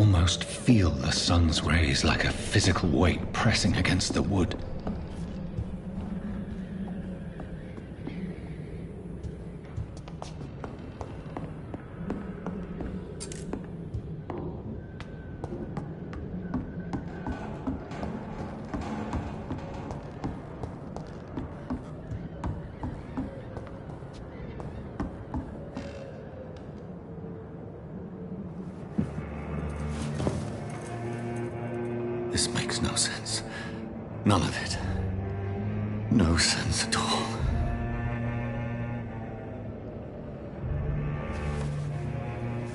almost feel the sun's rays like a physical weight pressing against the wood. This makes no sense. None of it. No sense at all.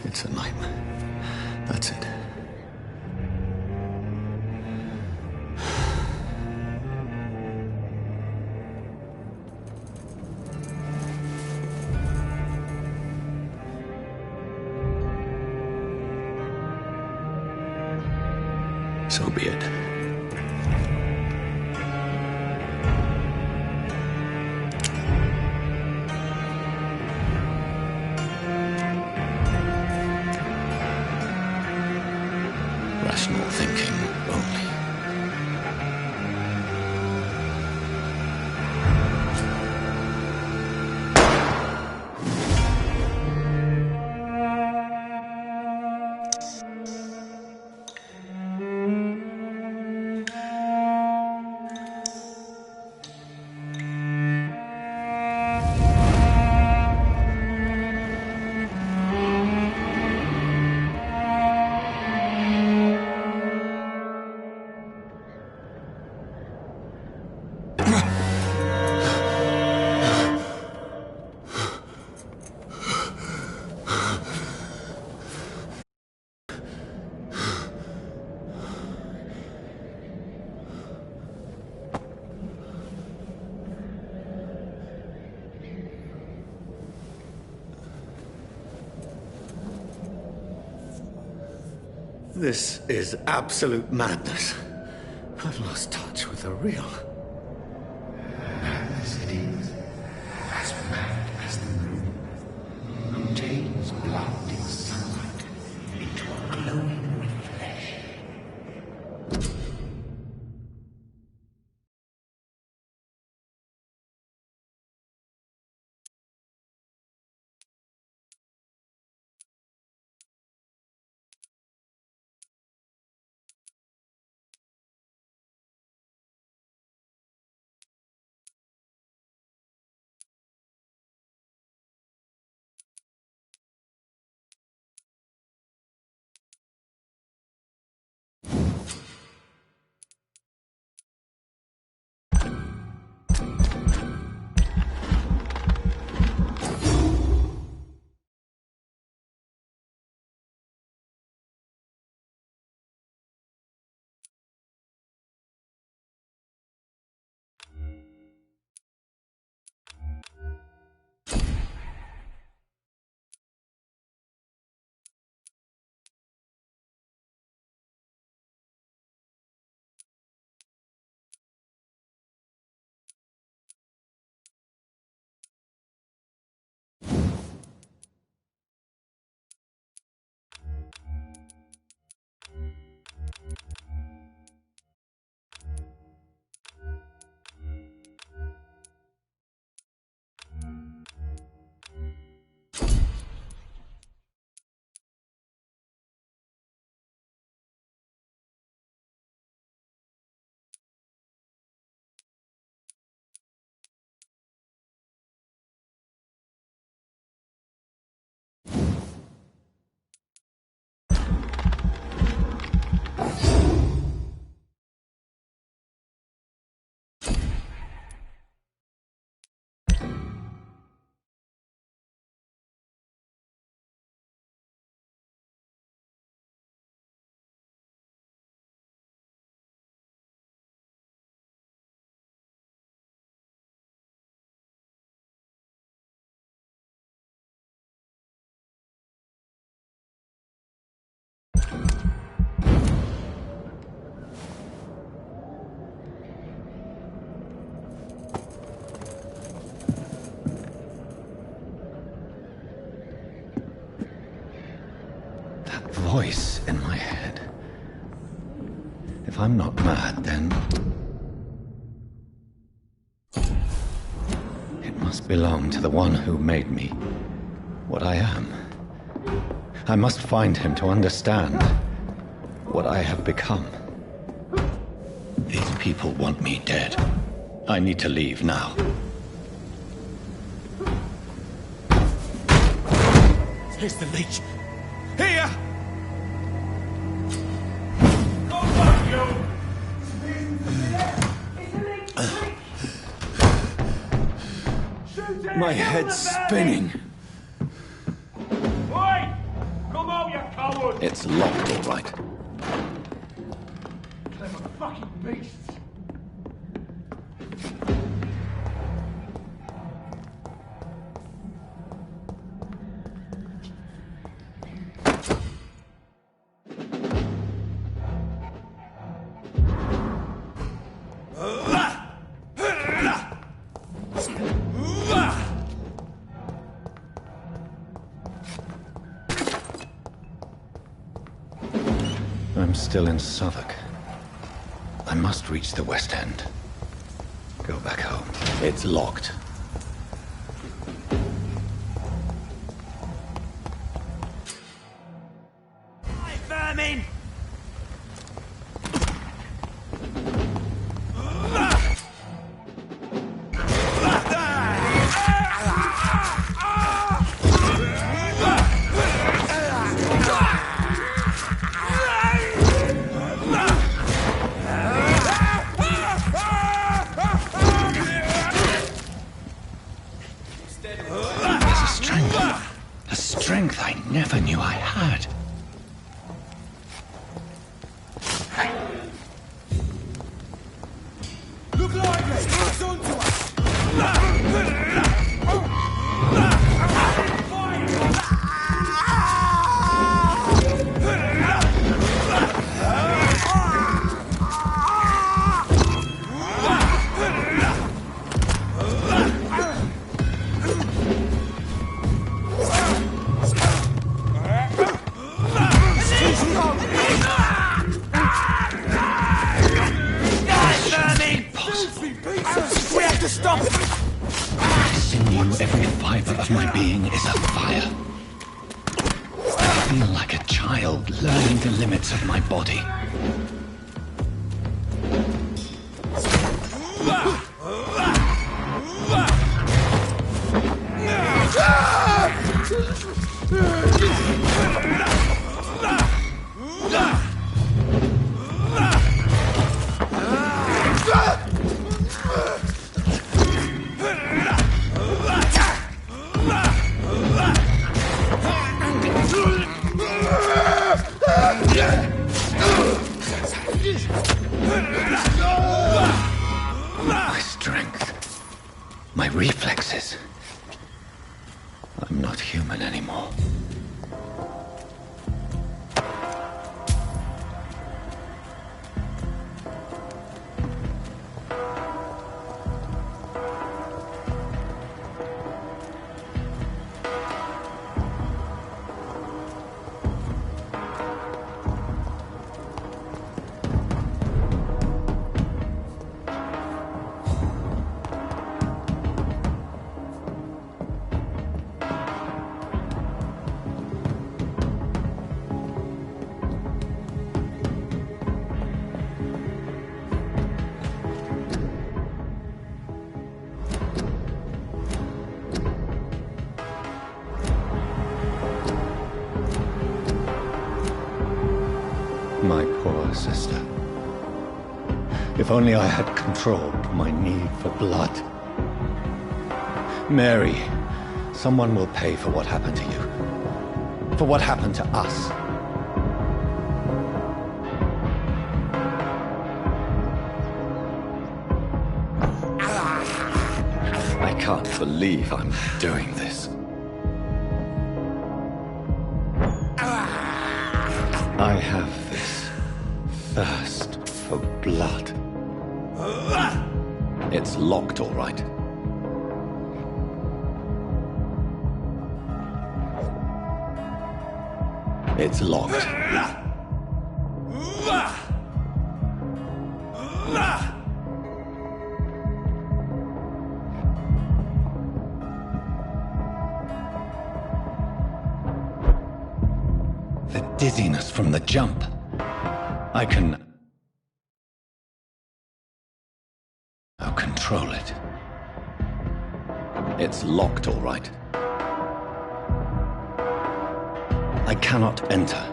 It's a nightmare. That's it. So be it. Rational thinking only. This is absolute madness. I've lost touch with the real. Madness it is, as mad as the moon, contains blinding sunlight into a glowing voice in my head. If I'm not mad, then it must belong to the one who made me what I am. I must find him to understand what I have become. These people want me dead. I need to leave now. Here's the leech. Here! My head's spinning. Oi! Come out, you coward! It's locked, all right. Clever fucking beasts! I'm still in Southwark. I must reach the West End. Go back home. It's locked. Hi, vermin! A strength I never knew I had. Look lively! It's on to us! We have to stop it! Sinew, every fiber of my being is afire. I feel like a child learning the limits of my body. My strength, my reflexes. I'm not human anymore. My poor sister. If only I had controlled my need for blood. Mary, someone will pay for what happened to you. For what happened to us. I can't believe I'm doing this. I have this thirst for blood. It's locked, all right. It's locked. The dizziness from the jump. I can now control it. It's locked, all right. I cannot enter.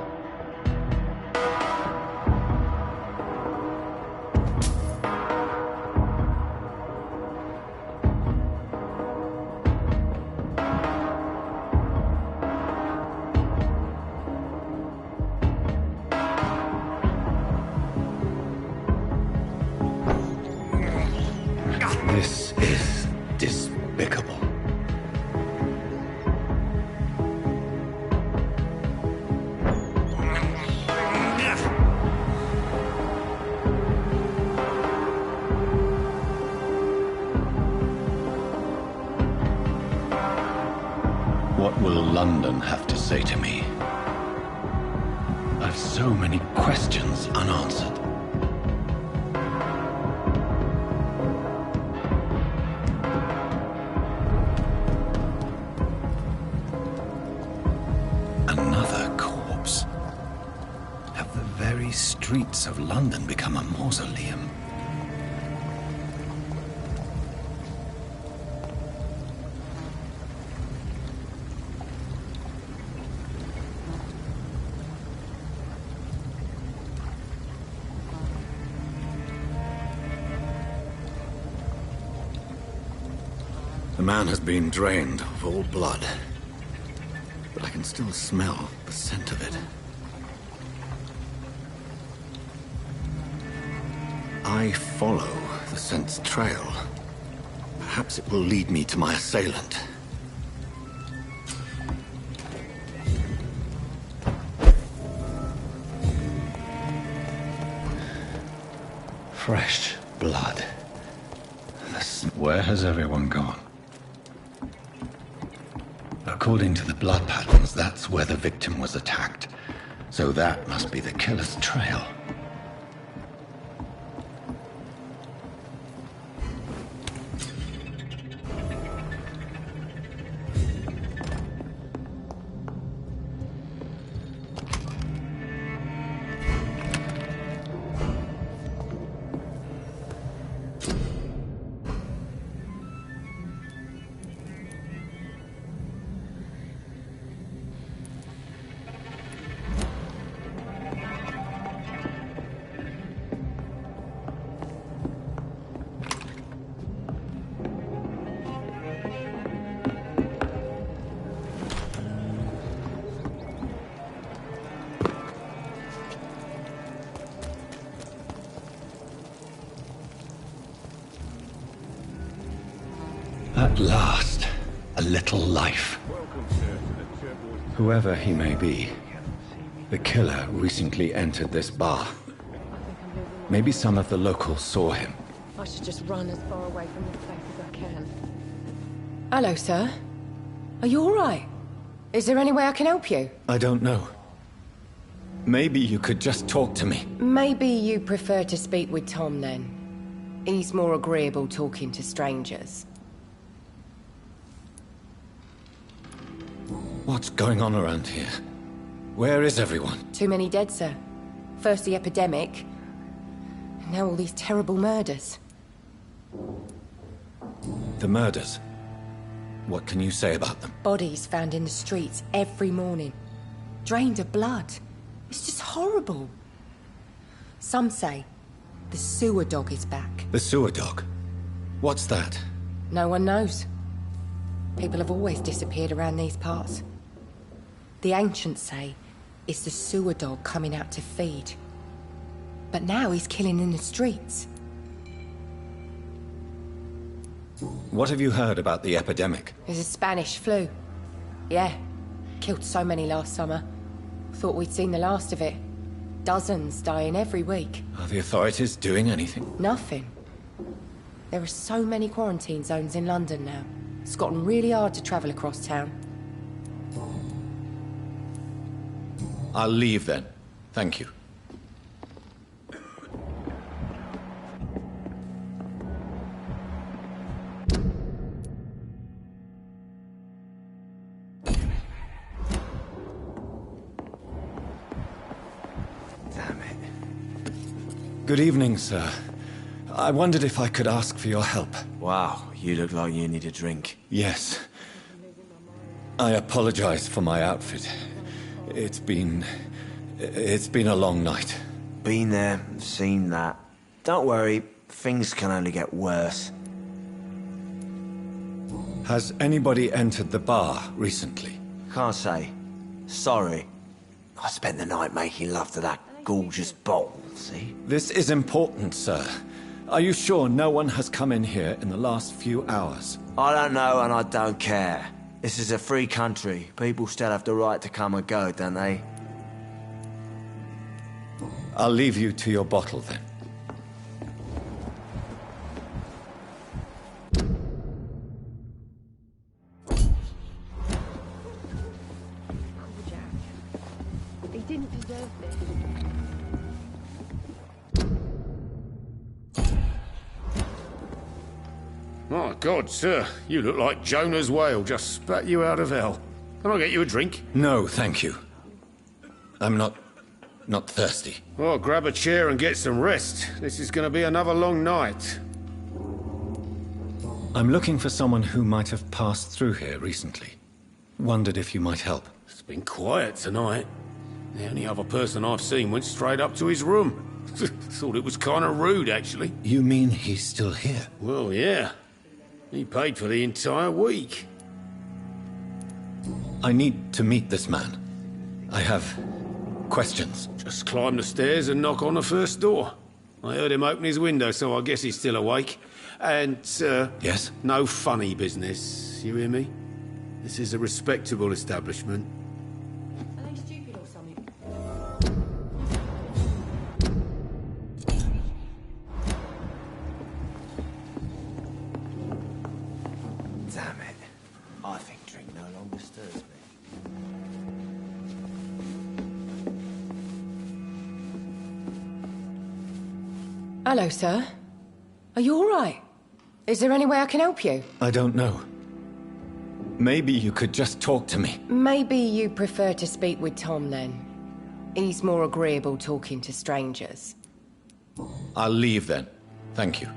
This is despicable. What will London have to say to me? I've so many questions unanswered. Another corpse. Have the very streets of London become a mausoleum? The man has been drained of all blood, but I can still smell the scent of it. I follow the scent's trail. Perhaps it will lead me to my assailant. Fresh blood. Where has everyone gone? According to the blood patterns, that's where the victim was attacked. So that must be the killer's trail. At last, a little life. Whoever he may be, the killer recently entered this bar. Maybe some of the locals saw him. I should just run as far away from this place as I can. Hello, sir. Are you all right? Is there any way I can help you? I don't know. Maybe you could just talk to me. Maybe you prefer to speak with Tom, then. He's more agreeable talking to strangers. What's going on around here? Where is everyone? Too many dead, sir. First the epidemic, and now all these terrible murders. The murders? What can you say about them? Bodies found in the streets every morning. Drained of blood. It's just horrible. Some say the sewer dog is back. The sewer dog? What's that? No one knows. People have always disappeared around these parts. The ancients say it's the sewer dog coming out to feed. But now he's killing in the streets. What have you heard about the epidemic? There's a Spanish flu. Yeah, killed so many last summer. Thought we'd seen the last of it. Dozens dying every week. Are the authorities doing anything? Nothing. There are so many quarantine zones in London now. It's gotten really hard to travel across town. I'll leave then. Thank you. Damn it. Good evening, sir. I wondered if I could ask for your help. Wow, you look like you need a drink. Yes. I apologize for my outfit. It's been a long night. Been there, seen that. Don't worry, things can only get worse. Has anybody entered the bar recently? Can't say. Sorry. I spent the night making love to that gorgeous bottle, see? This is important, sir. Are you sure no one has come in here in the last few hours? I don't know and I don't care. This is a free country. People still have the right to come and go, don't they? I'll leave you to your bottle then. They didn't deserve this. My God, sir, you look like Jonah's whale just spat you out of hell. Can I get you a drink? No, thank you. I'm not thirsty. Well, grab a chair and get some rest. This is going to be another long night. I'm looking for someone who might have passed through here recently. Wondered if you might help. It's been quiet tonight. The only other person I've seen went straight up to his room. Thought it was kind of rude, actually. You mean he's still here? Well, yeah. He paid for the entire week. I need to meet this man. I have questions. Just climb the stairs and knock on the first door. I heard him open his window, so I guess he's still awake. And, Yes? no funny business. You hear me? This is a respectable establishment. Are they stupid or something? Damn it. I think drink no longer stirs me. Hello, sir. Are you all right? Is there any way I can help you? I don't know. Maybe you could just talk to me. Maybe you prefer to speak with Tom, then. He's more agreeable talking to strangers. I'll leave then. Thank you.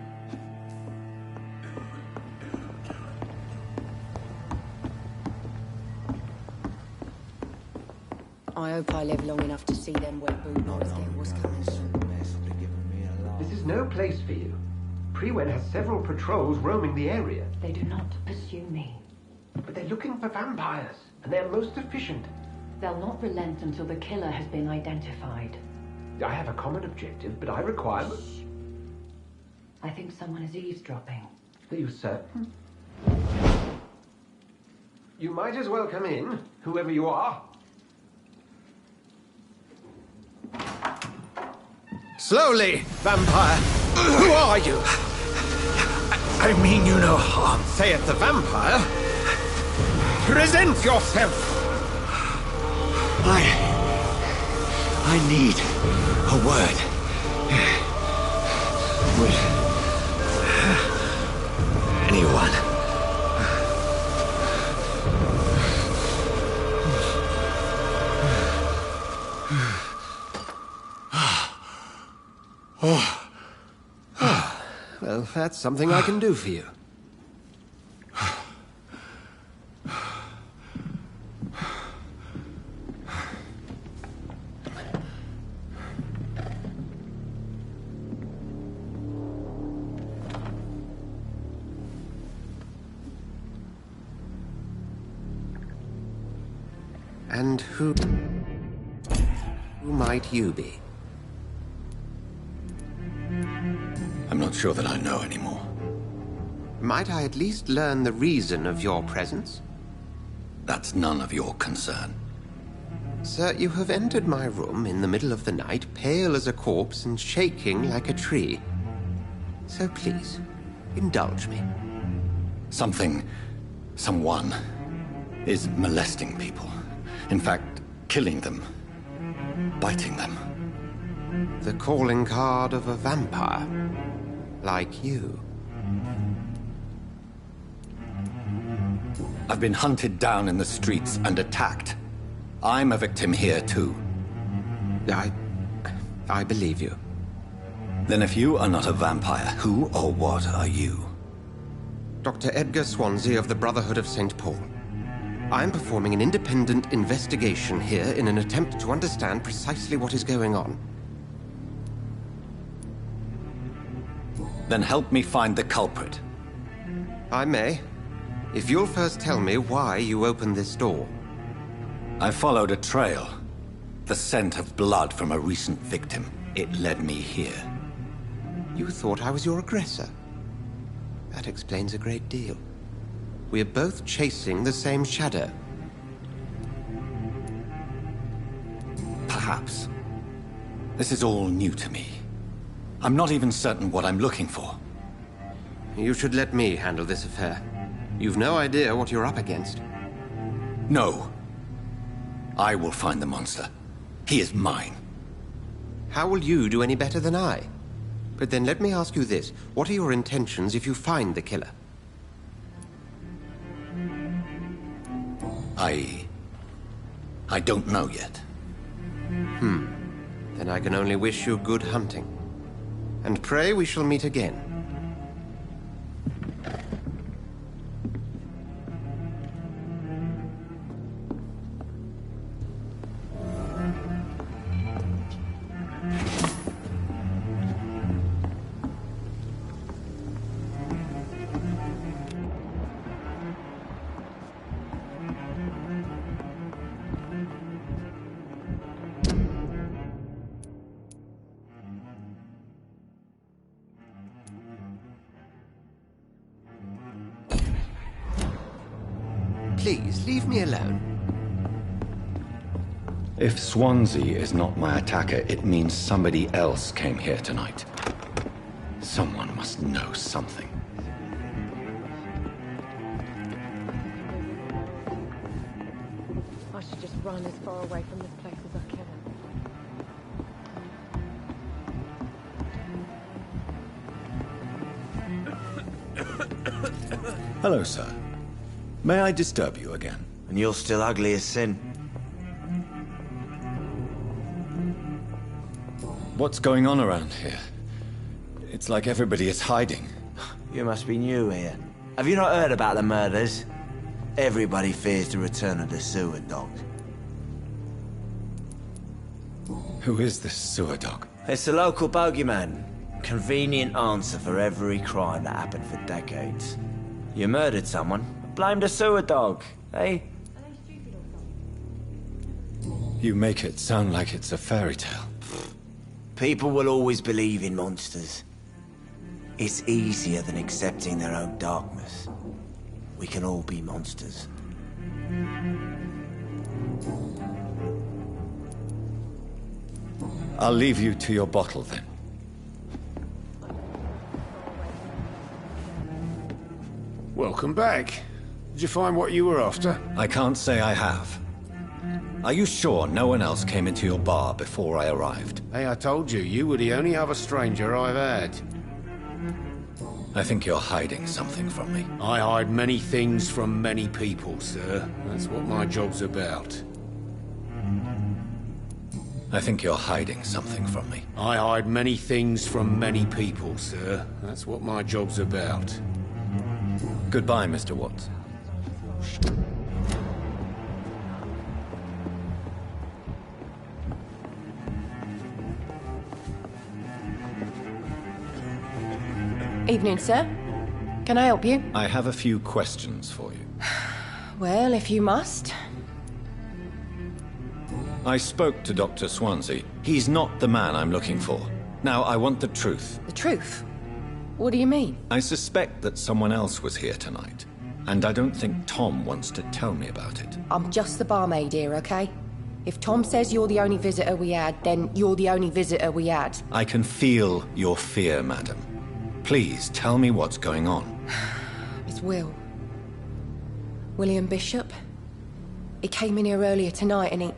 I hope I live long enough to see them wet boot boys get what's coming. This is no place for you. Prewen has several patrols roaming the area, They do not pursue me. but they're looking for vampires, and they're most efficient. They'll not relent until the killer has been identified. I have a common objective, but I require... I think someone is eavesdropping. Are you certain? You might as well come in, whoever you are. Slowly, vampire. Who are you? I mean you no harm. Say it, the vampire. Present yourself. I need a word. With anyone. Well, that's something I can do for you. And who might you be? I'm not sure that I know anymore. Might I at least learn the reason of your presence? That's none of your concern. Sir, you have entered my room in the middle of the night, pale as a corpse and shaking like a tree. So please, indulge me. Someone is molesting people. In fact, killing them. biting them. The calling card of a vampire. Like you. I've been hunted down in the streets and attacked. I'm a victim here, too. I believe you. Then if you are not a vampire, who or what are you? Dr. Edgar Swansea of the Brotherhood of St. Paul. I'm performing an independent investigation here in an attempt to understand precisely what is going on. Then help me find the culprit. I may. If you'll first tell me why you opened this door. I followed a trail. The scent of blood from a recent victim. It led me here. You thought I was your aggressor. That explains a great deal. We're both chasing the same shadow. Perhaps. This is all new to me. I'm not even certain what I'm looking for. You should let me handle this affair. You've no idea what you're up against. No. I will find the monster. He is mine. How will you do any better than I? But then let me ask you this. What are your intentions if you find the killer? I don't know yet. Then I can only wish you good hunting. And pray we shall meet again. Please, leave me alone. If Swansea is not my attacker, it means somebody else came here tonight. Someone must know something. I should just run as far away from this place as I can. Hello, sir. May I disturb you again? And you're still ugly as sin. What's going on around here? It's like everybody is hiding. You must be new here. Have you not heard about the murders? Everybody fears the return of the sewer dog. Who is this sewer dog? It's the local bogeyman. Convenient answer for every crime that happened for decades. You murdered someone, blame the sewer dog, eh? You make it sound like it's a fairy tale. People will always believe in monsters. It's easier than accepting their own darkness. We can all be monsters. I'll leave you to your bottle then. Welcome back. Did you find what you were after? I can't say I have. Are you sure no one else came into your bar before I arrived? Hey, I told you, you were the only other stranger I've had. I think you're hiding something from me. I hide many things from many people, sir. That's what my job's about. I think you're hiding something from me. I hide many things from many people, sir. That's what my job's about. Goodbye, Mr. Watts. Evening, sir. Can I help you? I have a few questions for you. Well, if you must. I spoke to Dr. Swansea. He's not the man I'm looking for. Now, I want the truth. The truth? What do you mean? I suspect that someone else was here tonight. And I don't think Tom wants to tell me about it. I'm just the barmaid here, okay? If Tom says you're the only visitor we had, then you're the only visitor we had. I can feel your fear, madam. Please, tell me what's going on. It's Will. William Bishop. He came in here earlier tonight and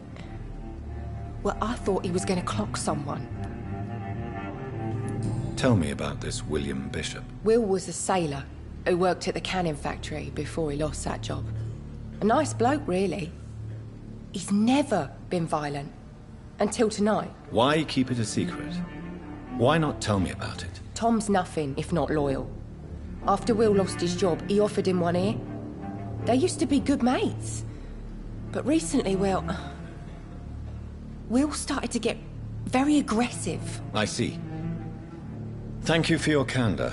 Well, I thought he was going to clock someone. Tell me about this William Bishop. Will was a sailor who worked at the cannon factory before he lost that job. A nice bloke, really. He's never been violent. Until tonight. Why keep it a secret? Why not tell me about it? Tom's nothing if not loyal. After Will lost his job, he offered him one ear. They used to be good mates. But recently, well... Will started to get very aggressive. I see. Thank you for your candor.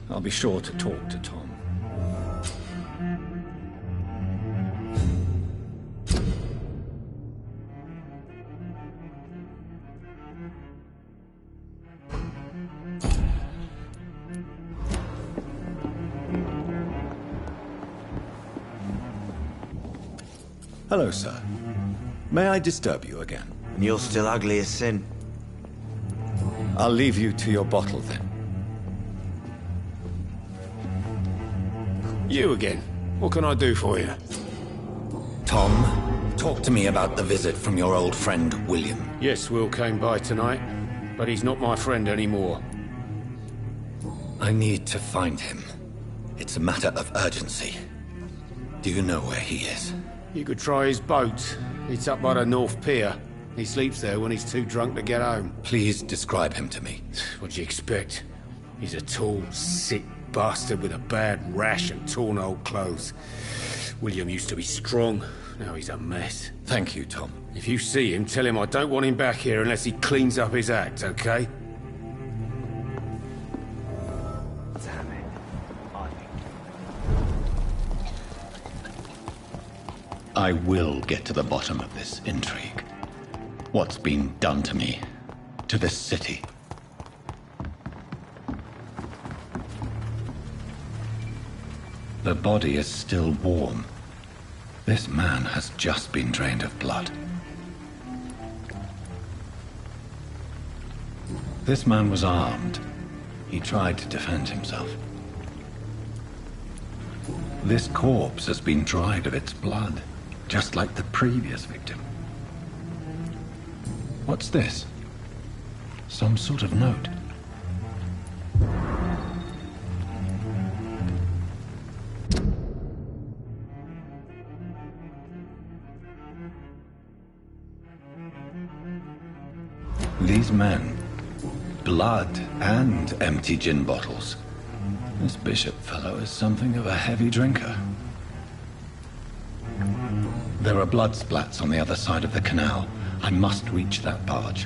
I'll be sure to talk to Tom. Hello, sir. May I disturb you again? And you're still ugly as sin. I'll leave you to your bottle, then. You again. What can I do for you? Tom, talk to me about the visit from your old friend, William. Yes, Will came by tonight, but he's not my friend anymore. I need to find him. It's a matter of urgency. Do you know where he is? You could try his boat. It's up by the North Pier. He sleeps there when he's too drunk to get home. Please describe him to me. What'd you expect? He's a tall, sick bastard with a bad rash and torn old clothes. William used to be strong. Now he's a mess. Thank you, Tom. If you see him, tell him I don't want him back here unless he cleans up his act, okay? Damn it. I will get to the bottom of this intrigue. What's been done to me, to this city. The body is still warm. This man has just been drained of blood. This man was armed. He tried to defend himself. This corpse has been dried of its blood, just like the previous victim. What's this? Some sort of note. These men, blood and empty gin bottles. This Bishop fellow is something of a heavy drinker. There are blood splats on the other side of the canal. I must reach that barge.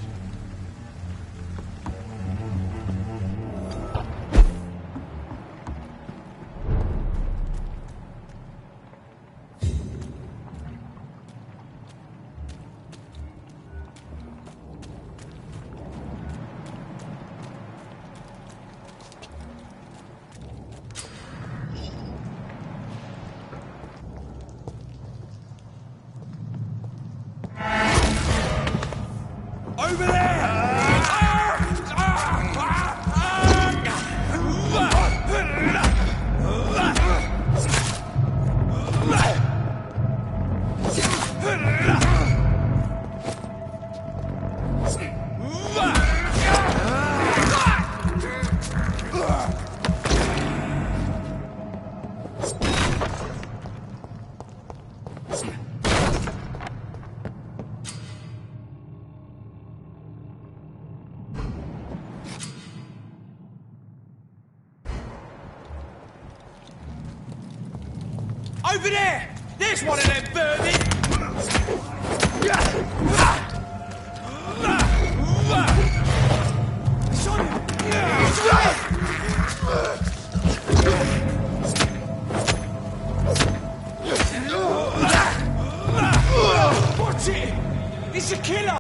Over there! Over there! There's one of them vermin! Watch it! It's a killer!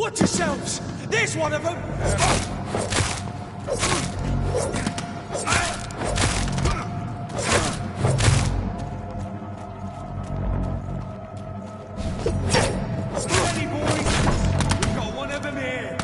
Watch yourselves! There's one of them! Steady, boys! We've got one of them here!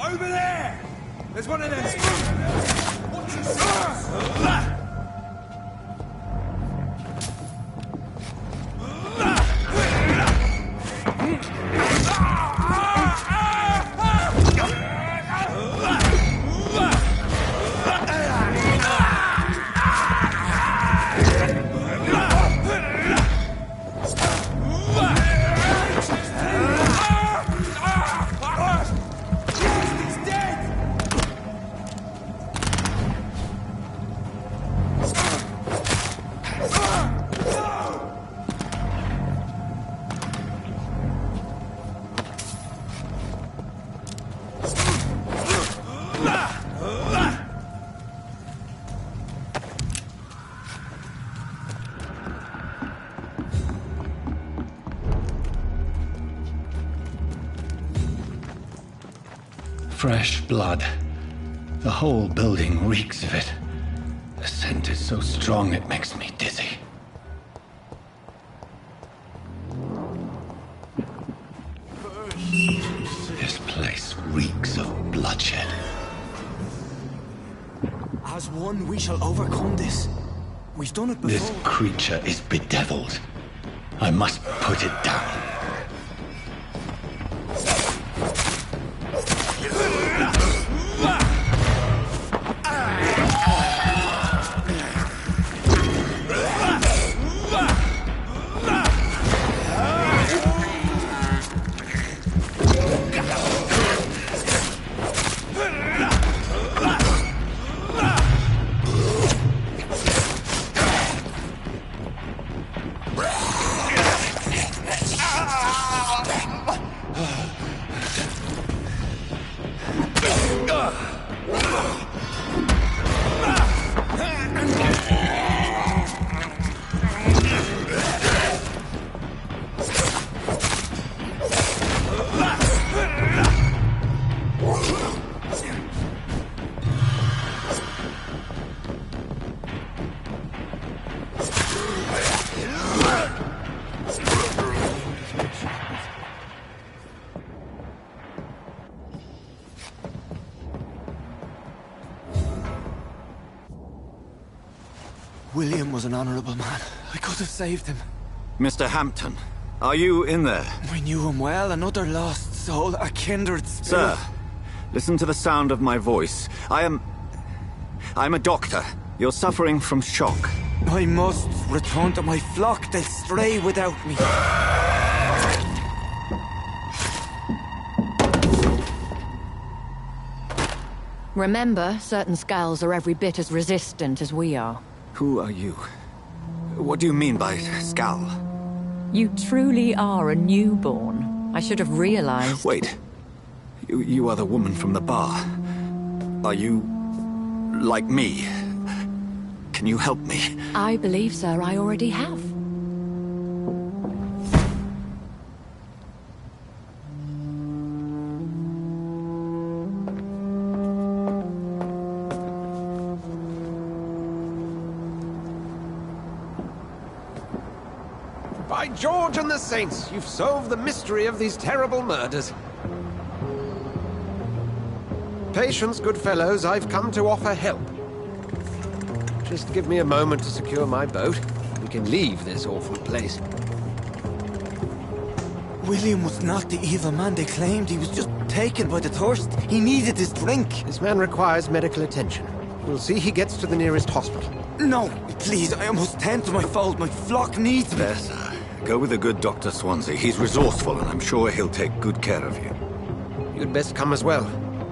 Over there! There's one of them. Watch yourself! Fresh blood. The whole building reeks of it. The scent is so strong it makes me dizzy. This place reeks of bloodshed. As one, we shall overcome this. We've done it before. This creature is bedeviled. I must put it down. William was an honorable man. I could have saved him. Mr. Hampton, are you in there? I knew him well, another lost soul, a kindred spirit. Sir, listen to the sound of my voice. I'm a doctor. You're suffering from shock. I must return to my flock. They'll stray without me. Remember, certain skulls are every bit as resistant as we are. Who are you? What do you mean by Skal? You truly are a newborn. I should have realized. Wait. You are the woman from the bar. Are you... like me? Can you help me? I believe, sir, I already have. By George and the Saints, you've solved the mystery of these terrible murders. Patience, good fellows, I've come to offer help. Just give me a moment to secure my boat. We can leave this awful place. William was not the evil man they claimed. He was just taken by the thirst. He needed his drink. This man requires medical attention. We'll see he gets to the nearest hospital. No, please, I must tend to my fold. My flock needs me. There, sir. Go with the good Dr. Swansea. He's resourceful, and I'm sure he'll take good care of you. You'd best come as well.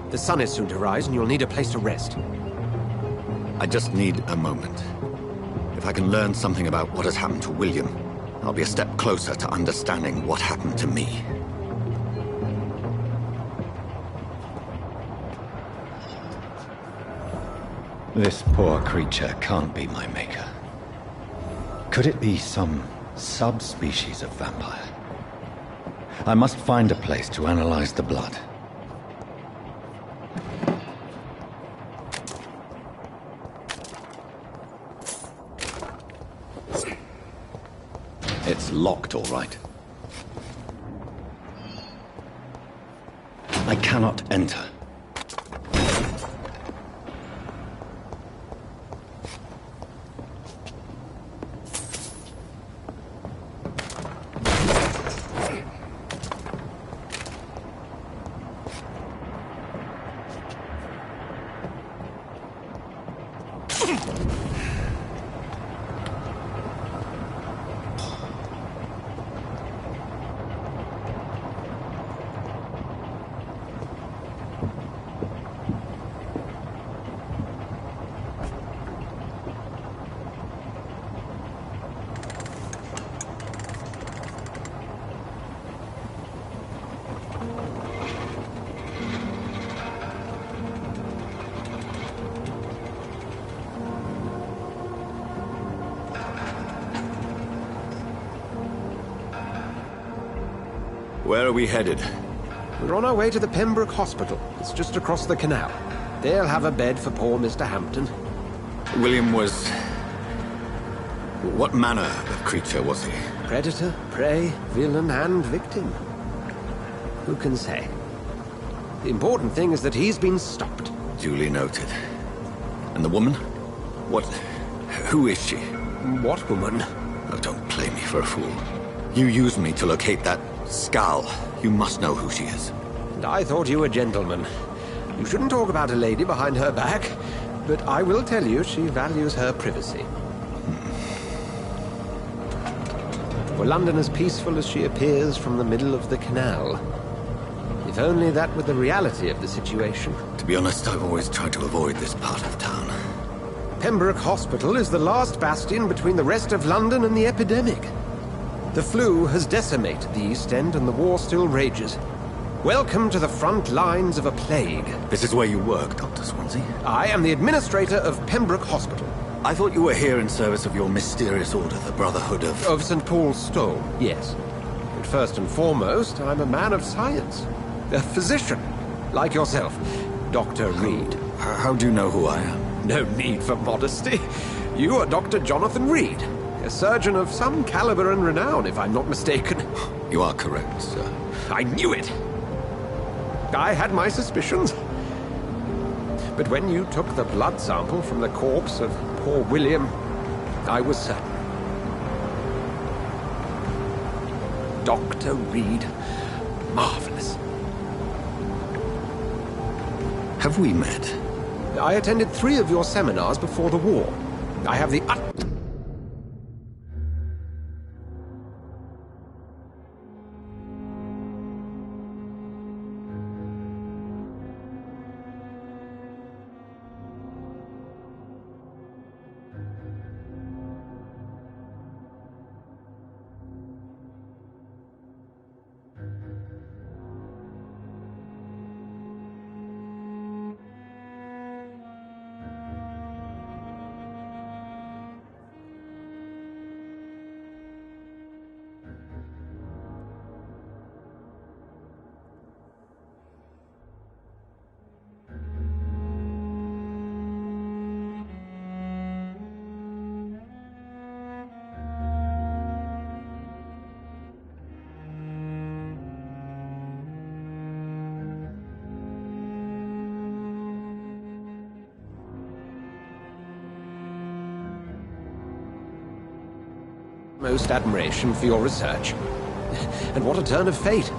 The sun is soon to rise, and you'll need a place to rest. I just need a moment. If I can learn something about what has happened to William, I'll be a step closer to understanding what happened to me. This poor creature can't be my maker. Could it be some subspecies of vampire? I must find a place to analyze the blood. It's locked, all right. I cannot enter. Where are we headed? We're on our way to the Pembroke Hospital. It's just across the canal. They'll have a bed for poor Mr. Hampton. William was... what manner of creature was he? Predator, prey, villain, and victim. Who can say? The important thing is that he's been stopped. Duly noted. And the woman? What... who is she? What woman? Oh, don't play me for a fool. You used me to locate that Skal. You must know who she is. And I thought you a gentleman. You shouldn't talk about a lady behind her back, but I will tell you she values her privacy. Were London as peaceful as she appears from the middle of the canal? If only that were the reality of the situation. To be honest, I've always tried to avoid this part of town. Pembroke Hospital is the last bastion between the rest of London and the epidemic. The flu has decimated the East End and the war still rages. Welcome to the front lines of a plague. This is where you work, Dr. Swansea? I am the administrator of Pembroke Hospital. I thought you were here in service of your mysterious order, the Brotherhood of... Of St. Paul's Stole, yes. But first and foremost, I'm a man of science. A physician, like yourself, Dr. Reed. How do you know who I am? No need for modesty. You are Dr. Jonathan Reed. A surgeon of some caliber and renown, if I'm not mistaken. You are correct, sir. I knew it! I had my suspicions. But when you took the blood sample from the corpse of poor William, I was certain. Dr. Reed. Marvelous. Have we met? I attended 3 of your seminars before the war. I have the utmost admiration for your research. And what a turn of fate.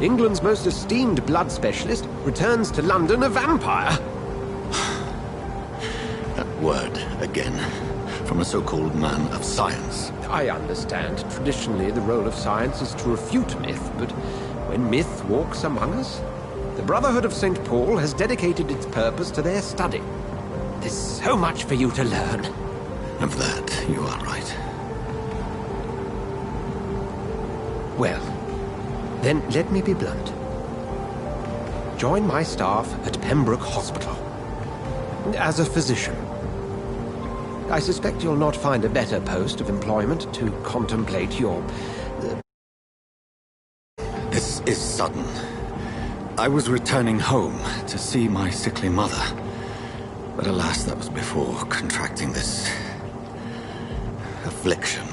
England's most esteemed blood specialist returns to London a vampire. That word, again, from a so-called man of science. I understand. Traditionally, the role of science is to refute myth, but when myth walks among us, the Brotherhood of St. Paul has dedicated its purpose to their study. There's so much for you to learn. Of that, you are right. Well, then let me be blunt. Join my staff at Pembroke Hospital. As a physician. I suspect you'll not find a better post of employment to contemplate your... This is sudden. I was returning home to see my sickly mother. But alas, that was before contracting this... affliction.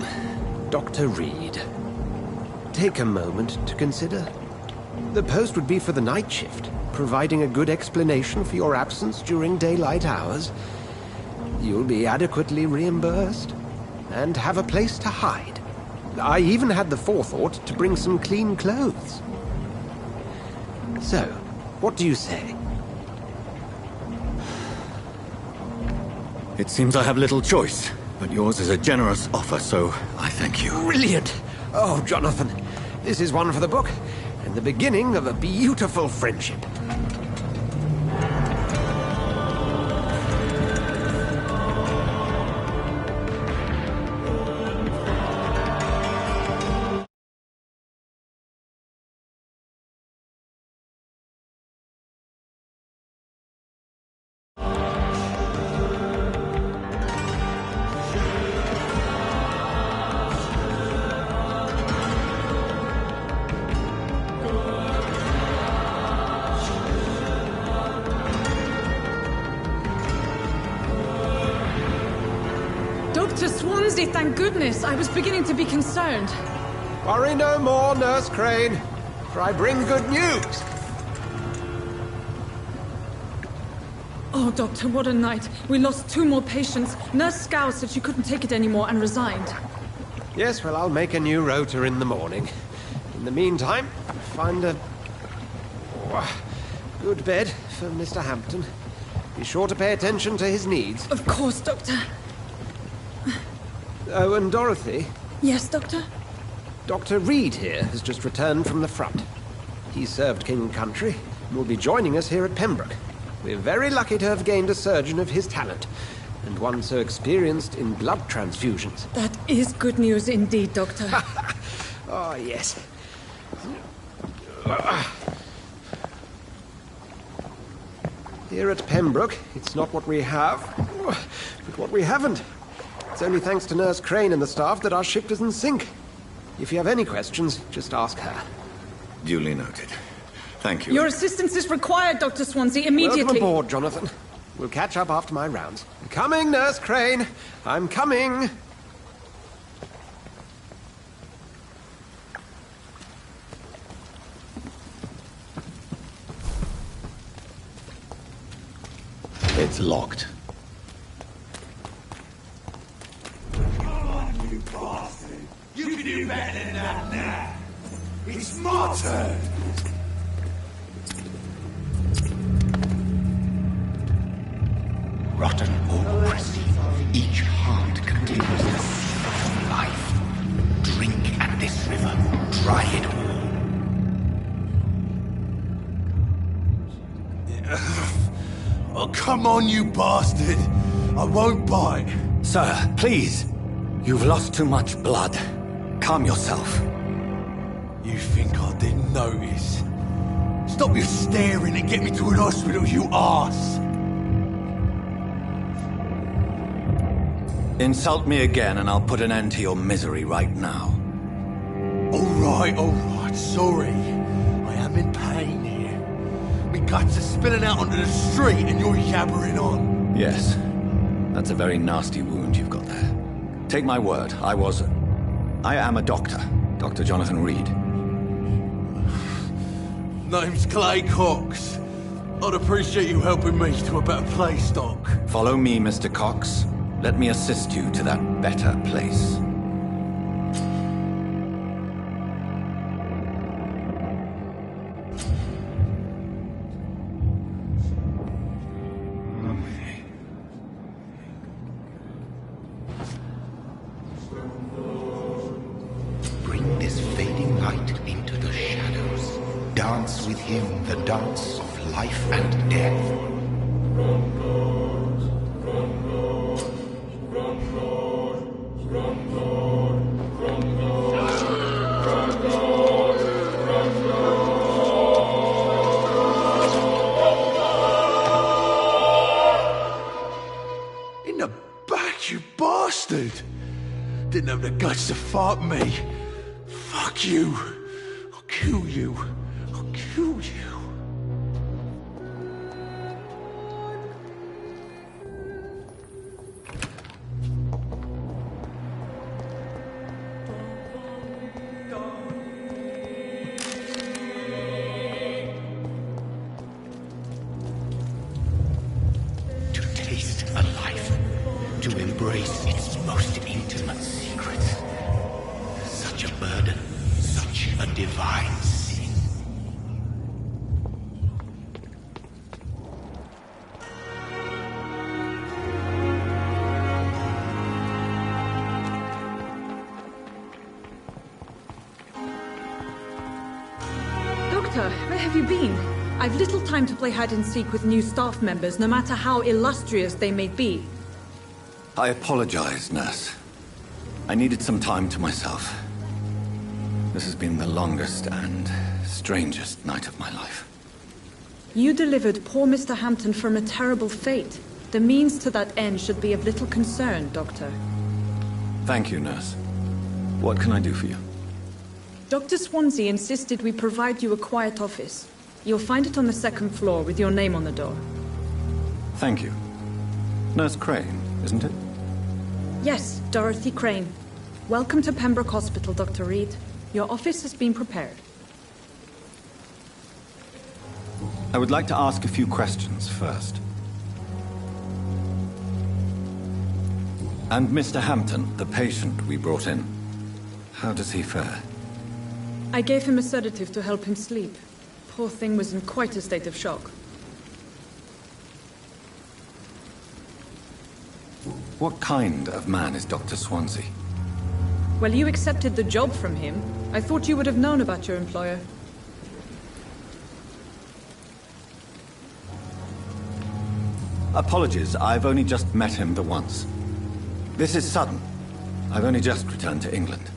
Dr. Reed, take a moment to consider. The post would be for the night shift, providing a good explanation for your absence during daylight hours. You'll be adequately reimbursed, and have a place to hide. I even had the forethought to bring some clean clothes. So, what do you say? It seems I have little choice, but yours is a generous offer, so I thank you. Brilliant! Oh, Jonathan, this is one for the book, and the beginning of a beautiful friendship. Dr. Swansea, thank goodness. I was beginning to be concerned. Worry no more, Nurse Crane, for I bring good news. Oh, Doctor, what a night. We lost 2 more patients. Nurse Scow said she couldn't take it anymore and resigned. Yes, well, I'll make a new rota in the morning. In the meantime, find a... good bed for Mr. Hampton. Be sure to pay attention to his needs. Of course, Doctor. Oh, and Dorothy? Yes, Doctor? Dr. Reed here has just returned from the front. He served King and Country and will be joining us here at Pembroke. We're very lucky to have gained a surgeon of his talent, and one so experienced in blood transfusions. That is good news indeed, Doctor. Oh, yes. Here at Pembroke, it's not what we have, but what we haven't. It's only thanks to Nurse Crane and the staff that our ship doesn't sink. If you have any questions, just ask her. Duly noted. Thank you. Your assistance is required, Dr. Swansea, immediately. Welcome aboard, Jonathan. We'll catch up after my rounds. I'm coming, Nurse Crane. I'm coming. It's locked. do better than that now. It's my turn. Rotten or crusty, each heart contains the secret of life. Drink at this river, try it all. Oh, come on, you bastard! I won't bite. Sir, please. You've lost too much blood. Calm yourself. You think I didn't notice? Stop your staring and get me to an hospital, you arse! Insult me again and I'll put an end to your misery right now. Alright, sorry. I am in pain here. Me guts are spilling out onto the street and you're yabbering on. Yes. That's a very nasty wound you've got there. Take my word, I am a doctor. Dr. Jonathan Reed. Name's Clay Cox. I'd appreciate you helping me to a better place, Doc. Follow me, Mr. Cox. Let me assist you to that better place. Bring this fading light into the shadows. Dance with him the dance of life and death. In the back, you bastard! Didn't have the guts to fuck me. Fuck you. I'll kill you. I'll kill you. To taste a life, to embrace its most intimate secrets. Such a burden, such a divine sin. Doctor, where have you been? I've little time to play hide and seek with new staff members, no matter how illustrious they may be. I apologize, nurse. I needed some time to myself. This has been the longest and strangest night of my life. You delivered poor Mr. Hampton from a terrible fate. The means to that end should be of little concern, Doctor. Thank you, nurse. What can I do for you? Dr. Swansea insisted we provide you a quiet office. You'll find it on the second floor with your name on the door. Thank you. Nurse Crane, isn't it? Yes, Dorothy Crane. Welcome to Pembroke Hospital, Dr. Reed. Your office has been prepared. I would like to ask a few questions first. And Mr. Hampton, the patient we brought in, how does he fare? I gave him a sedative to help him sleep. Poor thing was in quite a state of shock. What kind of man is Dr. Swansea? Well, you accepted the job from him. I thought you would have known about your employer. Apologies, I've only just met him the once. This is sudden. I've only just returned to England.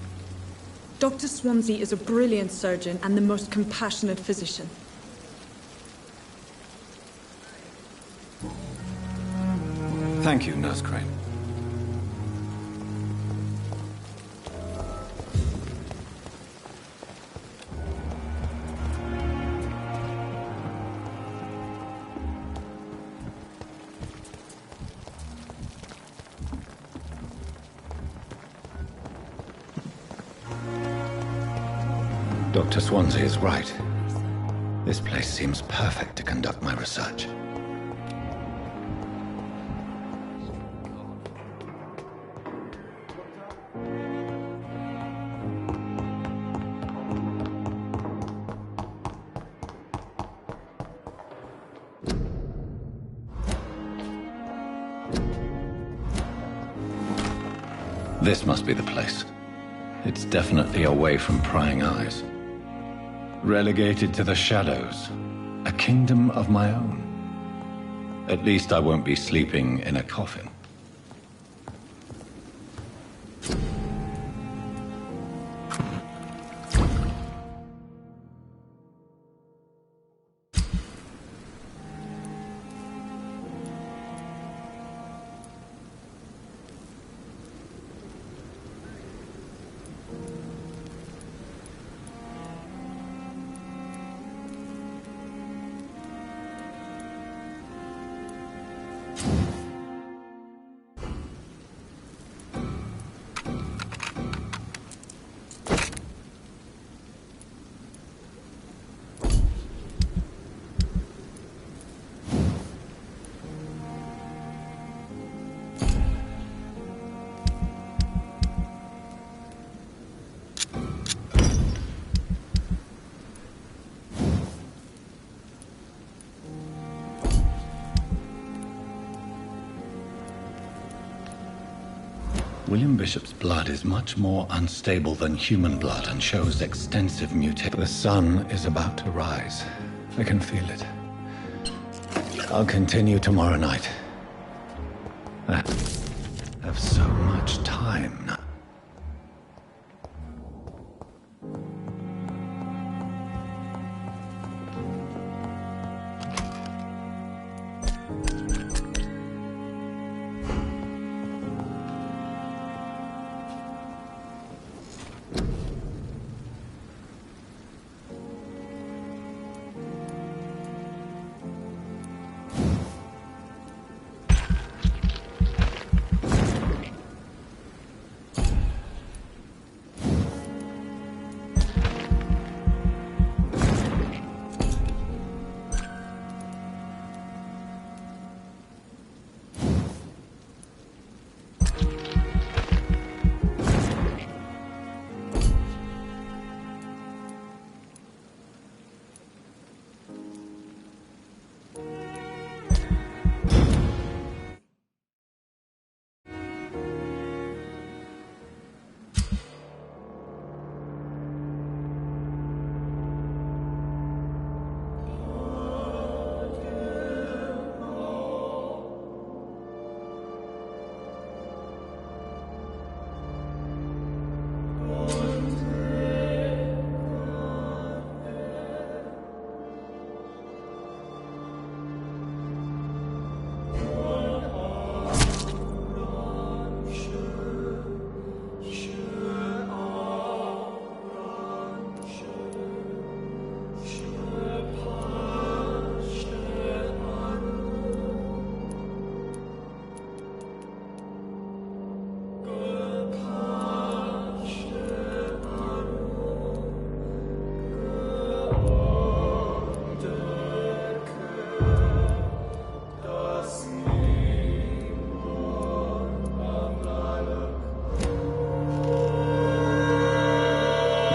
Dr. Swansea is a brilliant surgeon and the most compassionate physician. Thank you, Nurse Crane. Dr. Swansea is right. This place seems perfect to conduct my research. This must be the place. It's definitely away from prying eyes. Relegated to the shadows. A kingdom of my own. At least I won't be sleeping in a coffin. William Bishop's blood is much more unstable than human blood and shows extensive mutation. The sun is about to rise. I can feel it. I'll continue tomorrow night. I have so much time now.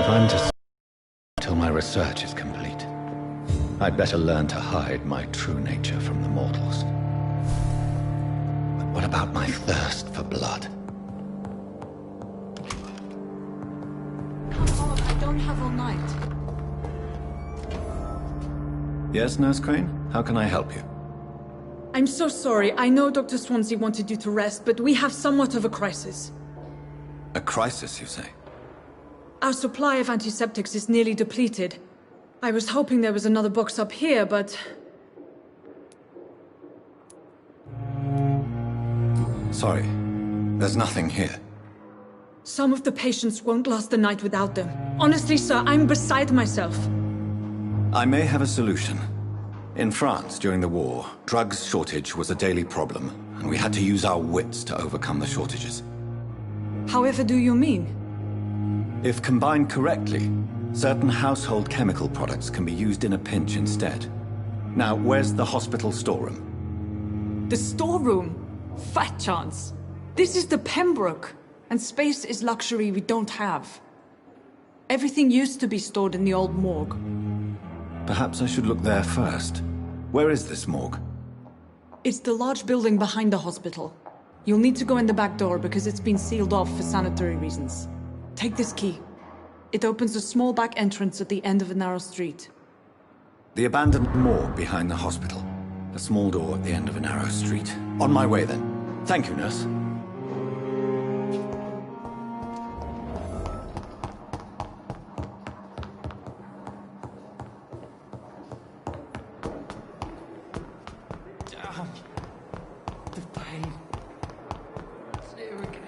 I'm to till my research is complete. I'd better learn to hide my true nature from the mortals. But what about my thirst for blood? Come on, I don't have all night. Yes, Nurse Crane? How can I help you? I'm so sorry. I know Dr. Swansea wanted you to rest, but we have somewhat of a crisis. A crisis, you say? Our supply of antiseptics is nearly depleted. I was hoping there was another box up here, but... Sorry, there's nothing here. Some of the patients won't last the night without them. Honestly, sir, I'm beside myself. I may have a solution. In France, during the war, drugs shortage was a daily problem, and we had to use our wits to overcome the shortages. However do you mean? If combined correctly, certain household chemical products can be used in a pinch instead. Now, where's the hospital storeroom? The storeroom? Fat chance. This is the Pembroke, and space is luxury we don't have. Everything used to be stored in the old morgue. Perhaps I should look there first. Where is this morgue? It's the large building behind the hospital. You'll need to go in the back door because it's been sealed off for sanitary reasons. Take this key. It opens a small back entrance at the end of a narrow street. The abandoned morgue behind the hospital. A small door at the end of a narrow street. On my way then. Thank you, nurse. The pain. It's here again.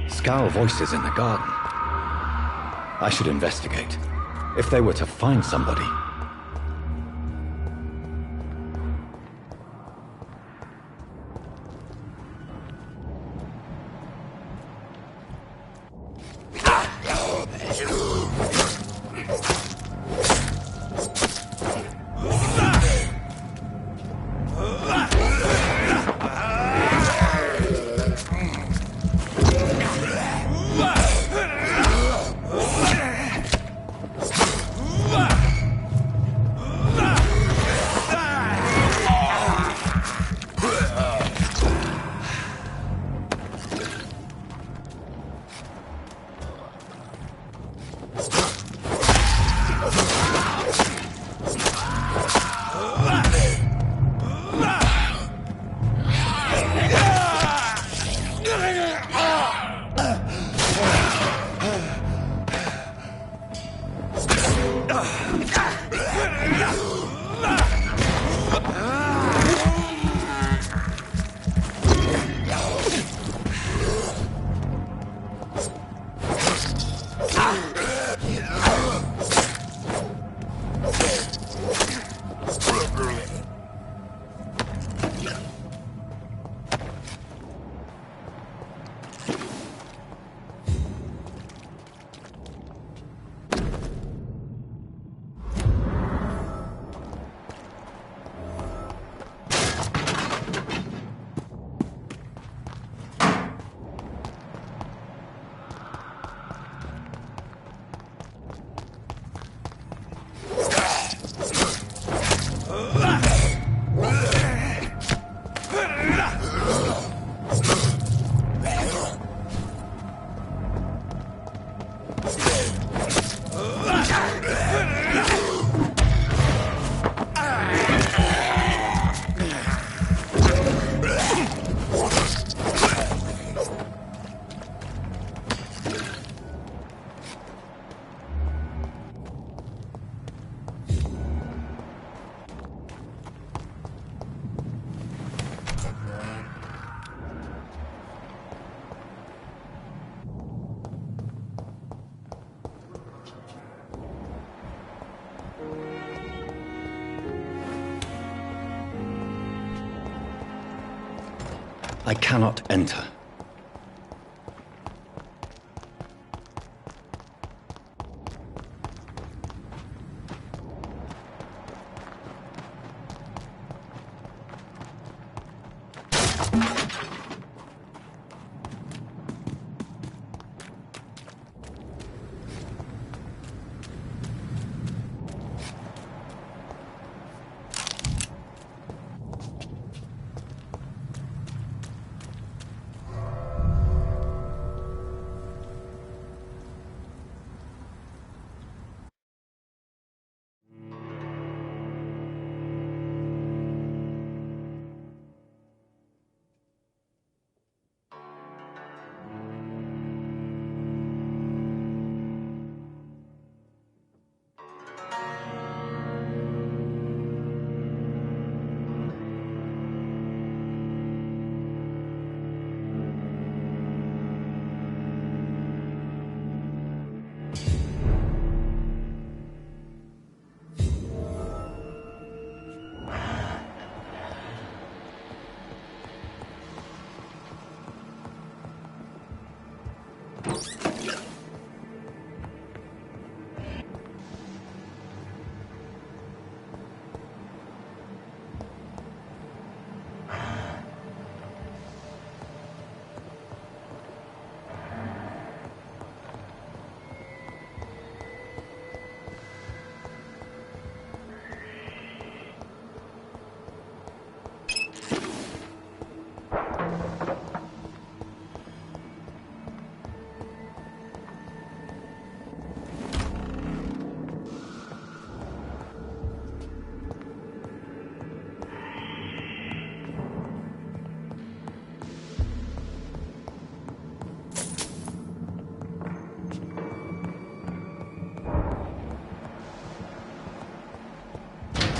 Scowl voices in the garden. I should investigate. If they were to find somebody. I cannot enter.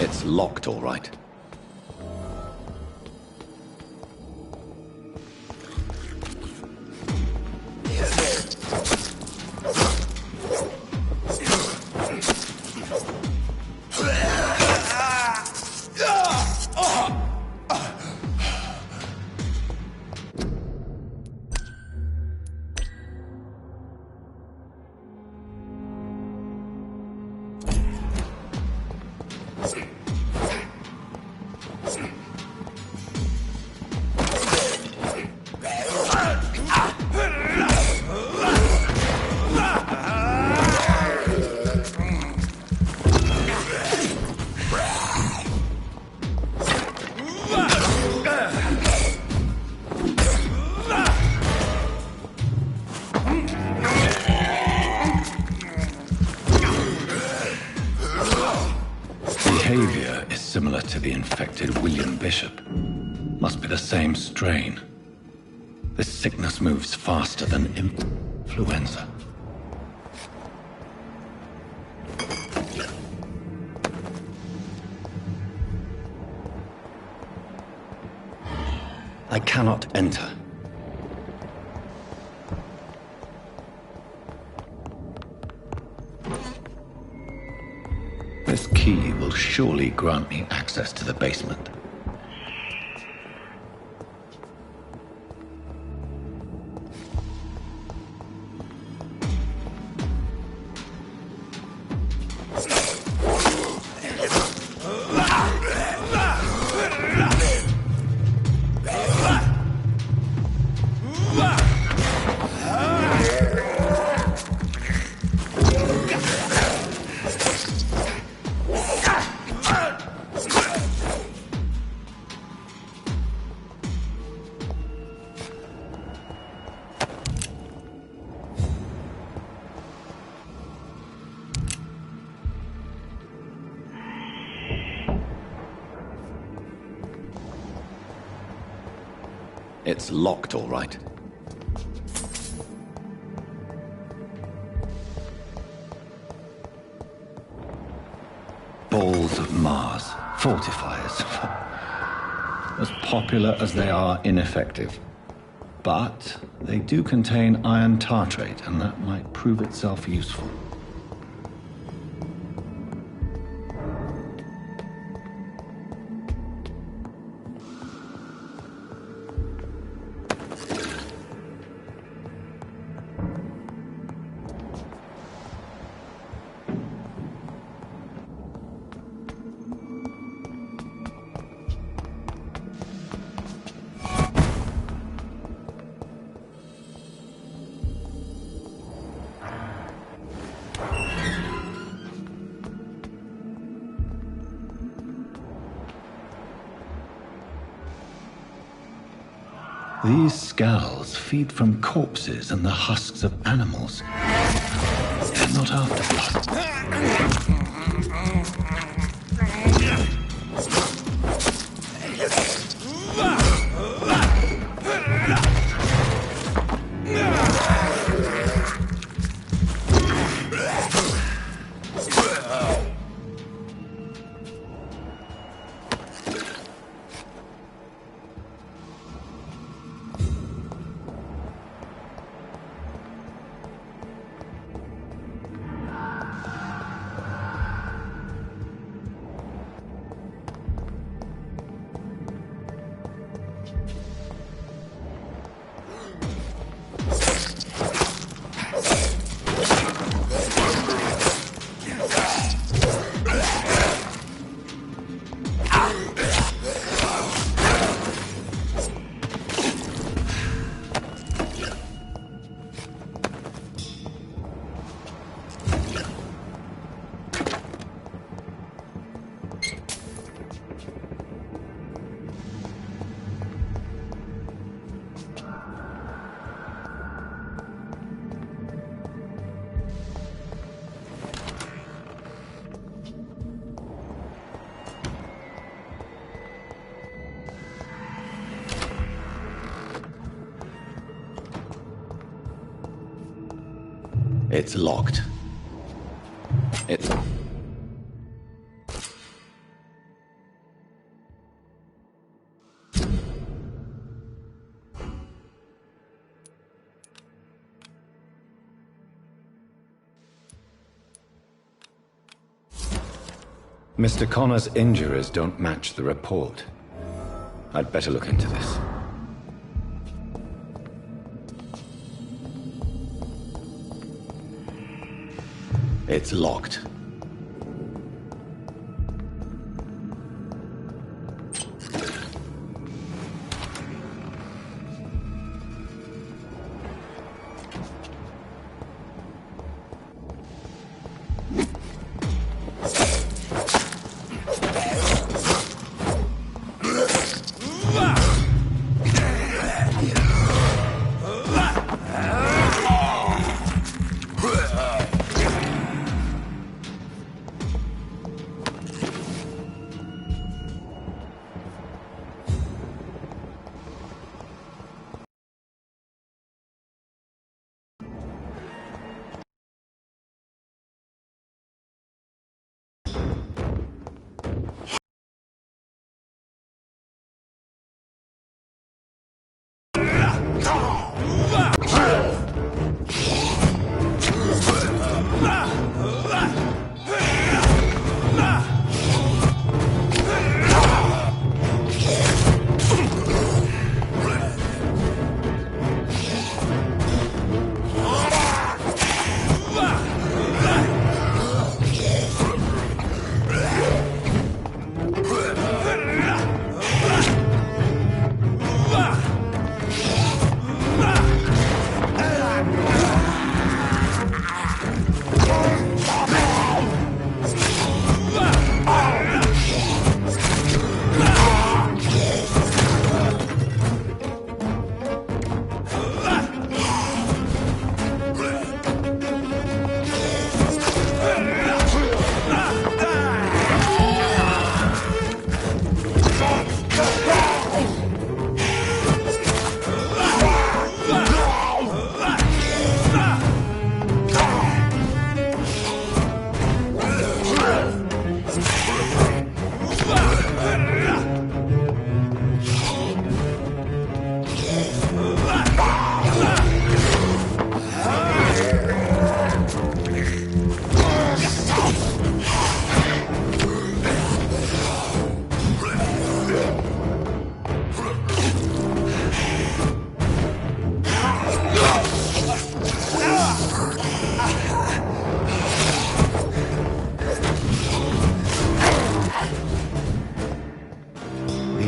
It's locked, all right. Behavior is similar to the infected William Bishop. Must be the same strain. This sickness moves faster than influenza. I cannot enter. This key will surely grant me access to the basement. It's locked, all right. Balls of Mars, fortifiers. As popular as they are ineffective. But they do contain iron tartrate, and that might prove itself useful. These scowls feed from corpses and the husks of animals. They're not after blood. It's locked. It's... Mr. Connor's injuries don't match the report. I'd better look into this. It's locked.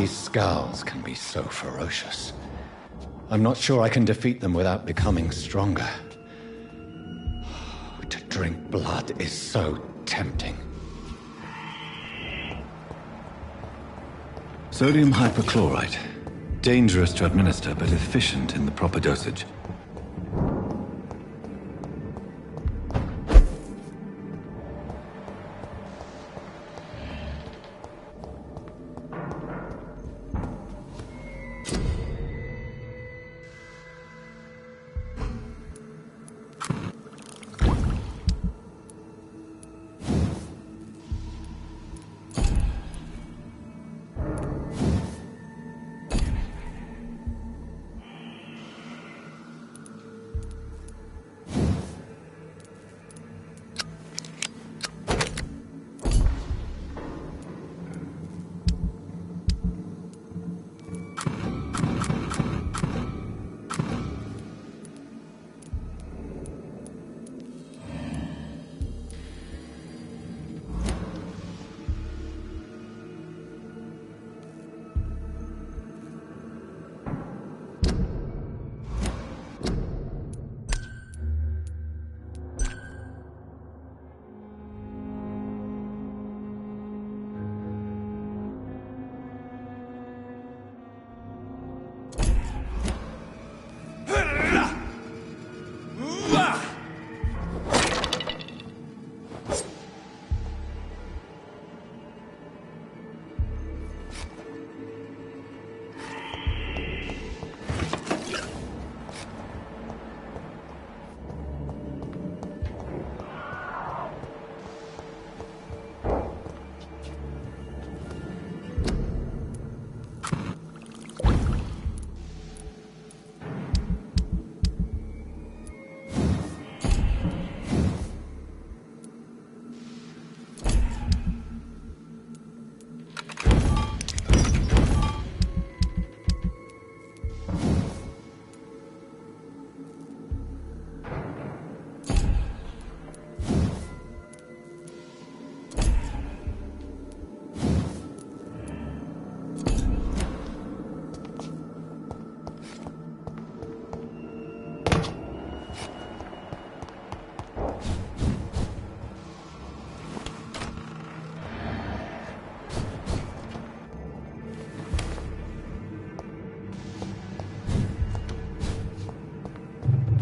Scowls can be so ferocious. I'm not sure I can defeat them without becoming stronger. To drink blood is so tempting. Sodium hypochlorite. Dangerous to administer, but efficient in the proper dosage.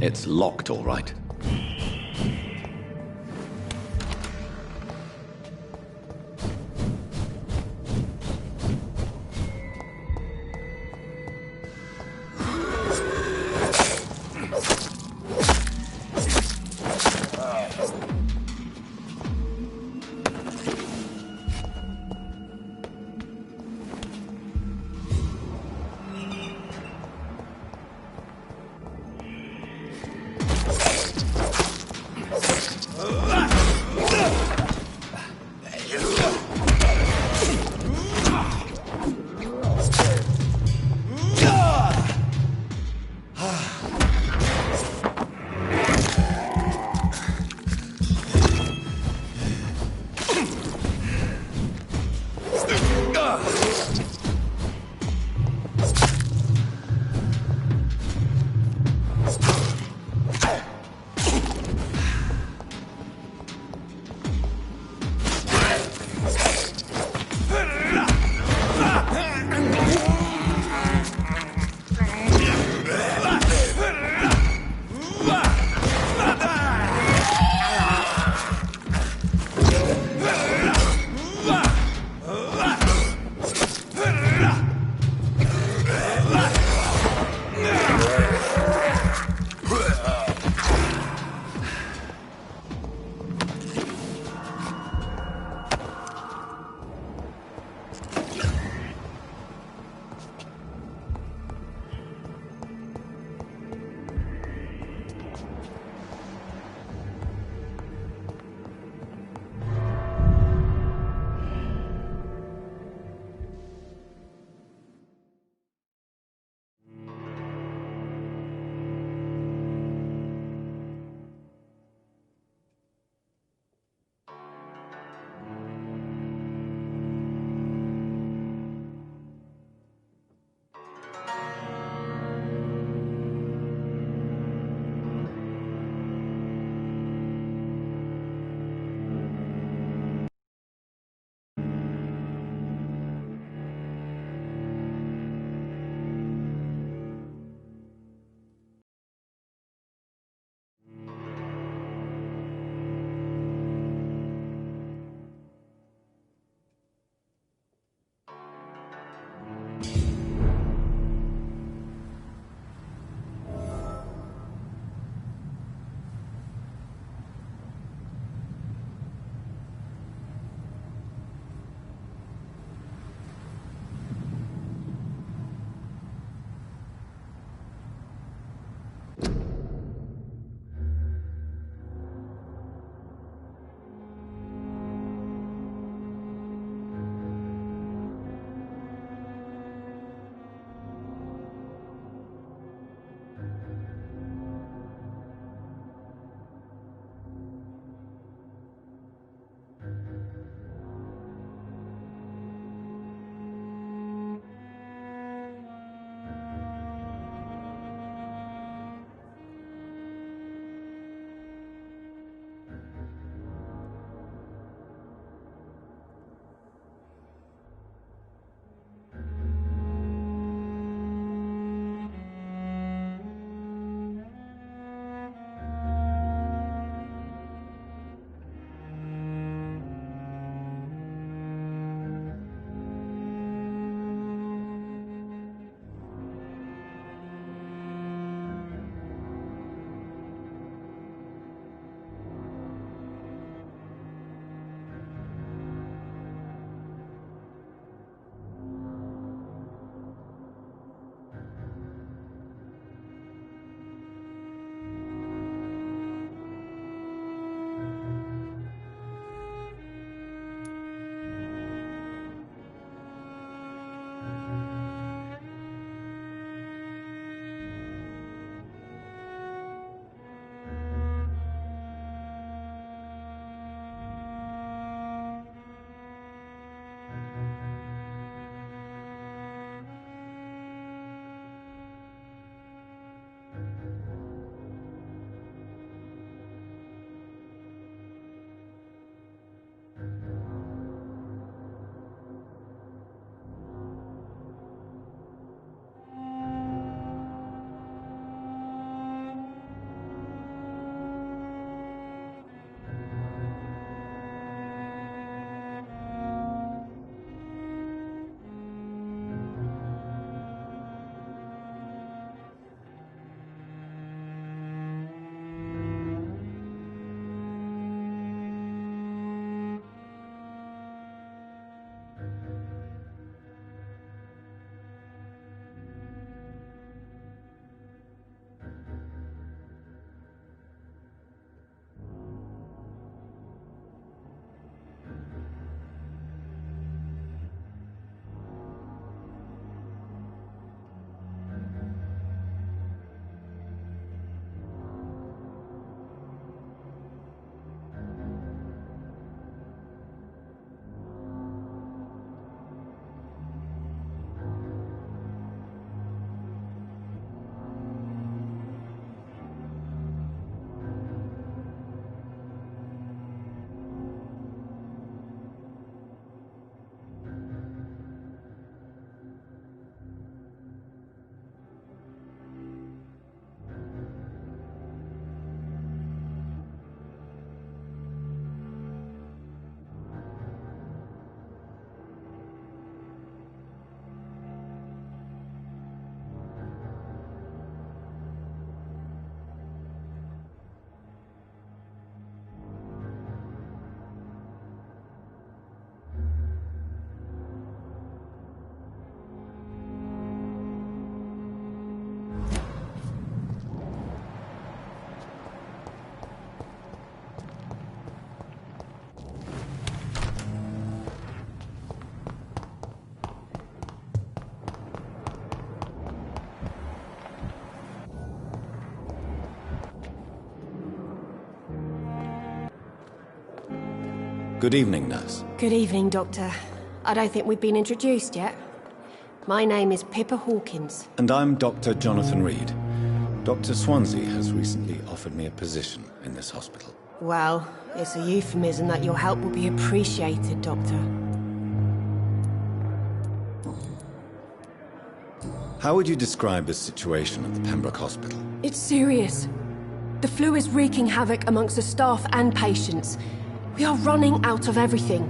It's locked, all right. Good evening, nurse. Good evening, Doctor. I don't think we've been introduced yet. My name is Pippa Hawkins. And I'm Dr. Jonathan Reed. Dr. Swansea has recently offered me a position in this hospital. Well, it's a euphemism that your help will be appreciated, Doctor. How would you describe the situation at the Pembroke Hospital? It's serious. The flu is wreaking havoc amongst the staff and patients. We are running out of everything.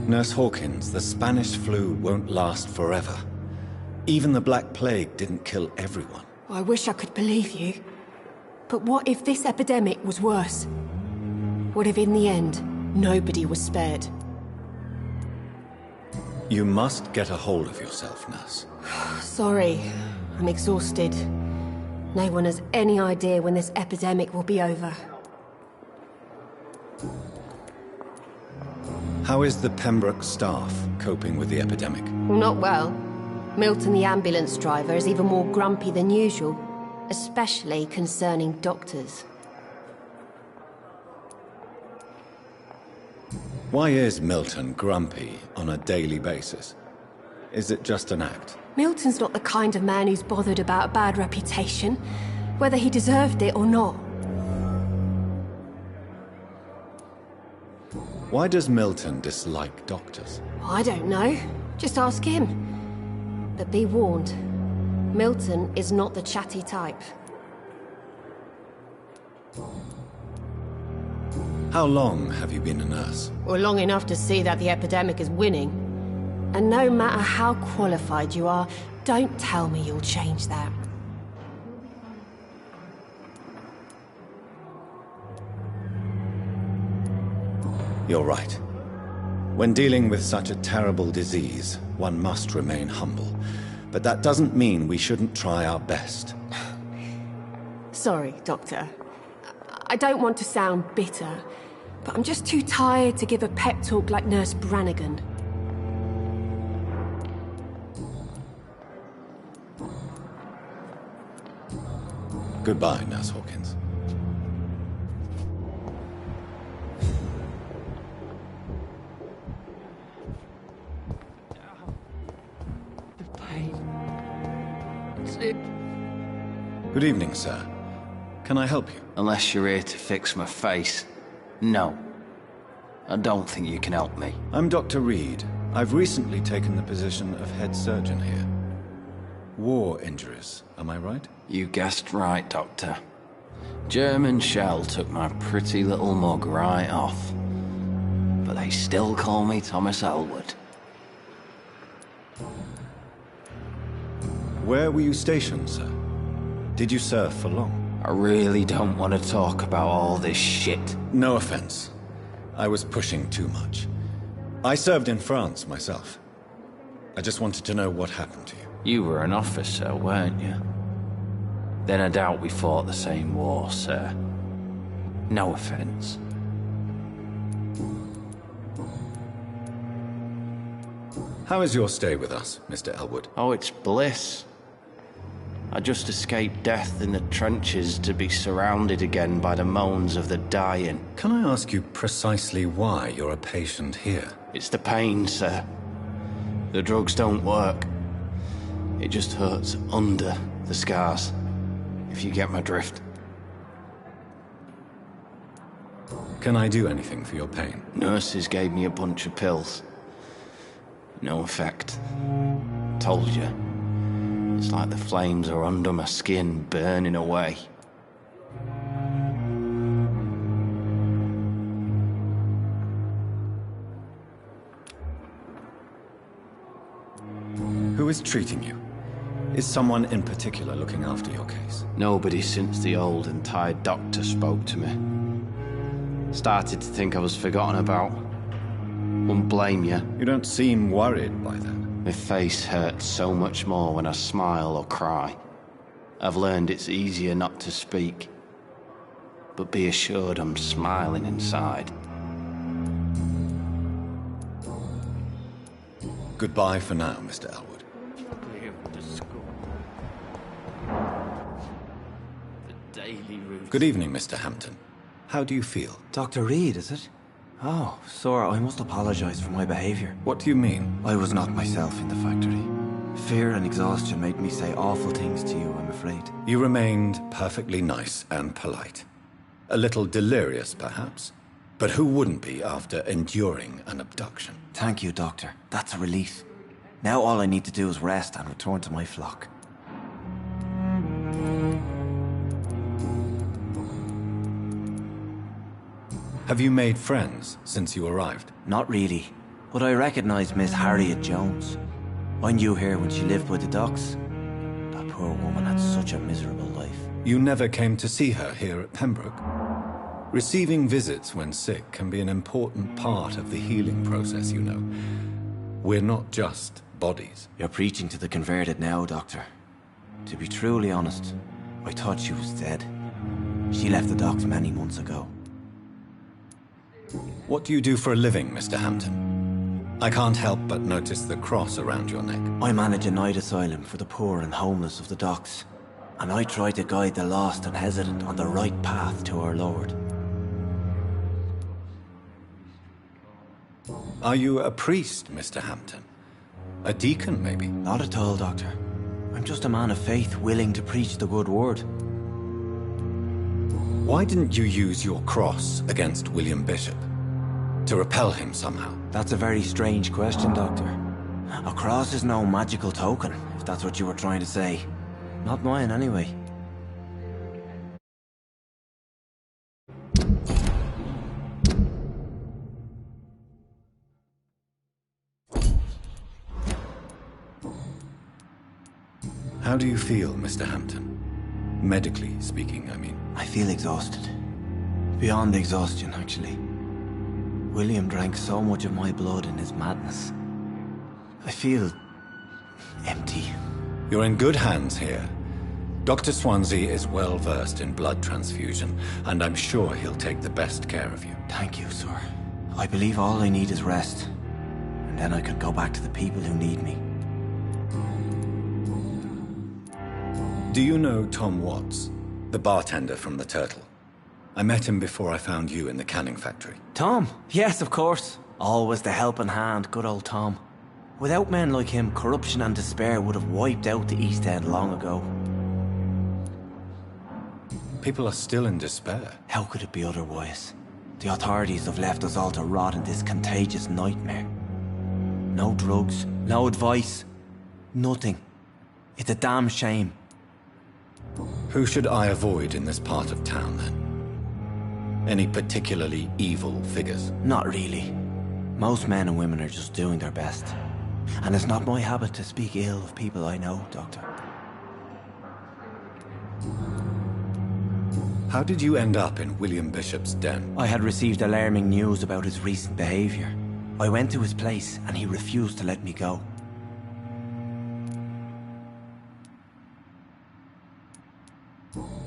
Nurse Hawkins, the Spanish flu won't last forever. Even the Black Plague didn't kill everyone. I wish I could believe you. But what if this epidemic was worse? What if in the end, nobody was spared? You must get a hold of yourself, nurse. Sorry, I'm exhausted. No one has any idea when this epidemic will be over. How is the Pembroke staff coping with the epidemic? Well, not well. Milton, the ambulance driver, is even more grumpy than usual, especially concerning doctors. Why is Milton grumpy on a daily basis? Is it just an act? Milton's not the kind of man who's bothered about a bad reputation, whether he deserved it or not. Why does Milton dislike doctors? I don't know. Just ask him. But be warned, Milton is not the chatty type. How long have you been a nurse? Well, long enough to see that the epidemic is winning. And no matter how qualified you are, don't tell me you'll change that. You're right. When dealing with such a terrible disease, one must remain humble. But that doesn't mean we shouldn't try our best. Sorry, Doctor. I don't want to sound bitter, but I'm just too tired to give a pep talk like Nurse Brannigan. Goodbye, Nurse Hawkins. Good evening, sir. Can I help you? Unless you're here to fix my face. No. I don't think you can help me. I'm Dr. Reed. I've recently taken the position of head surgeon here. War injuries, am I right? You guessed right, Doctor. German shell took my pretty little mug right off. But they still call me Thomas Elwood. Where were you stationed, sir? Did you serve for long? I really don't want to talk about all this shit. No offense. I was pushing too much. I served in France myself. I just wanted to know what happened to you. You were an officer, weren't you? Then I doubt we fought the same war, sir. No offense. How is your stay with us, Mr. Elwood? Oh, it's bliss. I just escaped death in the trenches to be surrounded again by the moans of the dying. Can I ask you precisely why you're a patient here? It's the pain, sir. The drugs don't work. It just hurts under the scars, if you get my drift. Can I do anything for your pain? Nurses gave me a bunch of pills. No effect. Told you. It's like the flames are under my skin, burning away. Who is treating you? Is someone in particular looking after your case? Nobody since the old and tired doctor spoke to me. Started to think I was forgotten about. Wouldn't blame you. You don't seem worried by that. My face hurts so much more when I smile or cry. I've learned it's easier not to speak. But be assured I'm smiling inside. Goodbye for now, Mr. Elwood. The Daily routine. Good evening, Mr. Hampton. How do you feel? Dr. Reed, is it? Oh, sir, I must apologize for my behavior. What do you mean? I was not myself in the factory. Fear and exhaustion made me say awful things to you, I'm afraid. You remained perfectly nice and polite. A little delirious, perhaps. But who wouldn't be after enduring an abduction? Thank you, Doctor. That's a relief. Now all I need to do is rest and return to my flock. Have you made friends since you arrived? Not really, but I recognize Miss Harriet Jones. I knew her when she lived by the docks. That poor woman had such a miserable life. You never came to see her here at Pembroke? Receiving visits when sick can be an important part of the healing process, you know. We're not just bodies. You're preaching to the converted now, Doctor. To be truly honest, I thought she was dead. She left the docks many months ago. What do you do for a living, Mr. Hampton? I can't help but notice the cross around your neck. I manage a night asylum for the poor and homeless of the docks, and I try to guide the lost and hesitant on the right path to our Lord. Are you a priest, Mr. Hampton? A deacon, maybe? Not at all, Doctor. I'm just a man of faith willing to preach the good word. Why didn't you use your cross against William Bishop? To repel him somehow? That's a very strange question, Doctor. A cross is no magical token, if that's what you were trying to say. Not mine, anyway. How do you feel, Mr. Hampton? Medically speaking, I mean. I feel exhausted. Beyond exhaustion, actually. William drank so much of my blood in his madness. I feel empty. You're in good hands here. Dr. Swansea is well versed in blood transfusion, and I'm sure he'll take the best care of you. Thank you, sir. I believe all I need is rest, and then I can go back to the people who need me. Do you know Tom Watts, the bartender from the Turtle? I met him before I found you in the canning factory. Tom? Yes, of course. Always the helping hand, good old Tom. Without men like him, corruption and despair would have wiped out the East End long ago. People are still in despair. How could it be otherwise? The authorities have left us all to rot in this contagious nightmare. No drugs, no advice, nothing. It's a damn shame. Who should I avoid in this part of town, then? Any particularly evil figures? Not really. Most men and women are just doing their best. And it's not my habit to speak ill of people I know, Doctor. How did you end up in William Bishop's den? I had received alarming news about his recent behavior. I went to his place and he refused to let me go.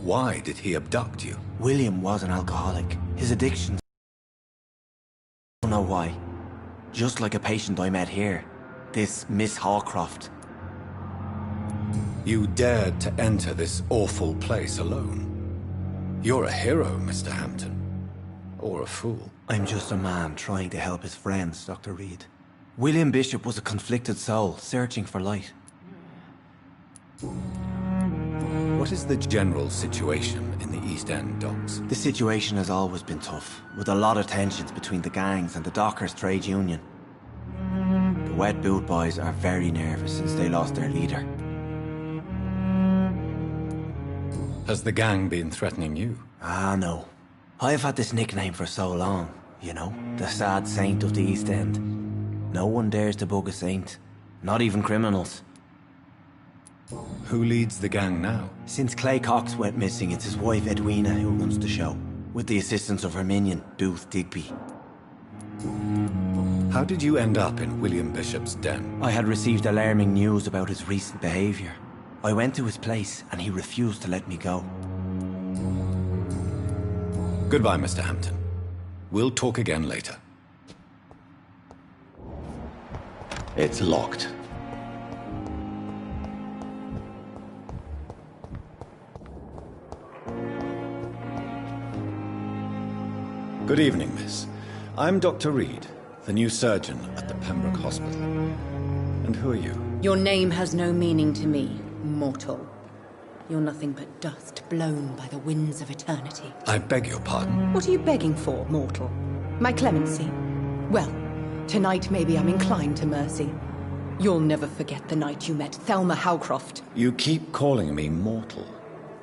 Why did he abduct you? William was an alcoholic. His addictions... I don't know why. Just like a patient I met here. This Miss Hawcroft. You dared to enter this awful place alone. You're a hero, Mr. Hampton. Or a fool. I'm just a man trying to help his friends, Dr. Reed. William Bishop was a conflicted soul, searching for light. What is the general situation in the East End docks? The situation has always been tough, with a lot of tensions between the gangs and the dockers' trade union. The Wet Boot Boys are very nervous since they lost their leader. Has the gang been threatening you? Ah, no. I've had this nickname for so long, you know, the sad saint of the East End. No one dares to bug a saint, not even criminals. Who leads the gang now? Since Clay Cox went missing, it's his wife Edwina who runs the show, with the assistance of her minion, Booth Digby. How did you end up in William Bishop's den? I had received alarming news about his recent behavior. I went to his place and he refused to let me go. Goodbye, Mr. Hampton. We'll talk again later. It's locked. Good evening, miss. I'm Dr. Reed, the new surgeon at the Pembroke Hospital. And who are you? Your name has no meaning to me, mortal. You're nothing but dust blown by the winds of eternity. I beg your pardon? What are you begging for, mortal? My clemency? Well, tonight maybe I'm inclined to mercy. You'll never forget the night you met Thelma Howcroft. You keep calling me mortal.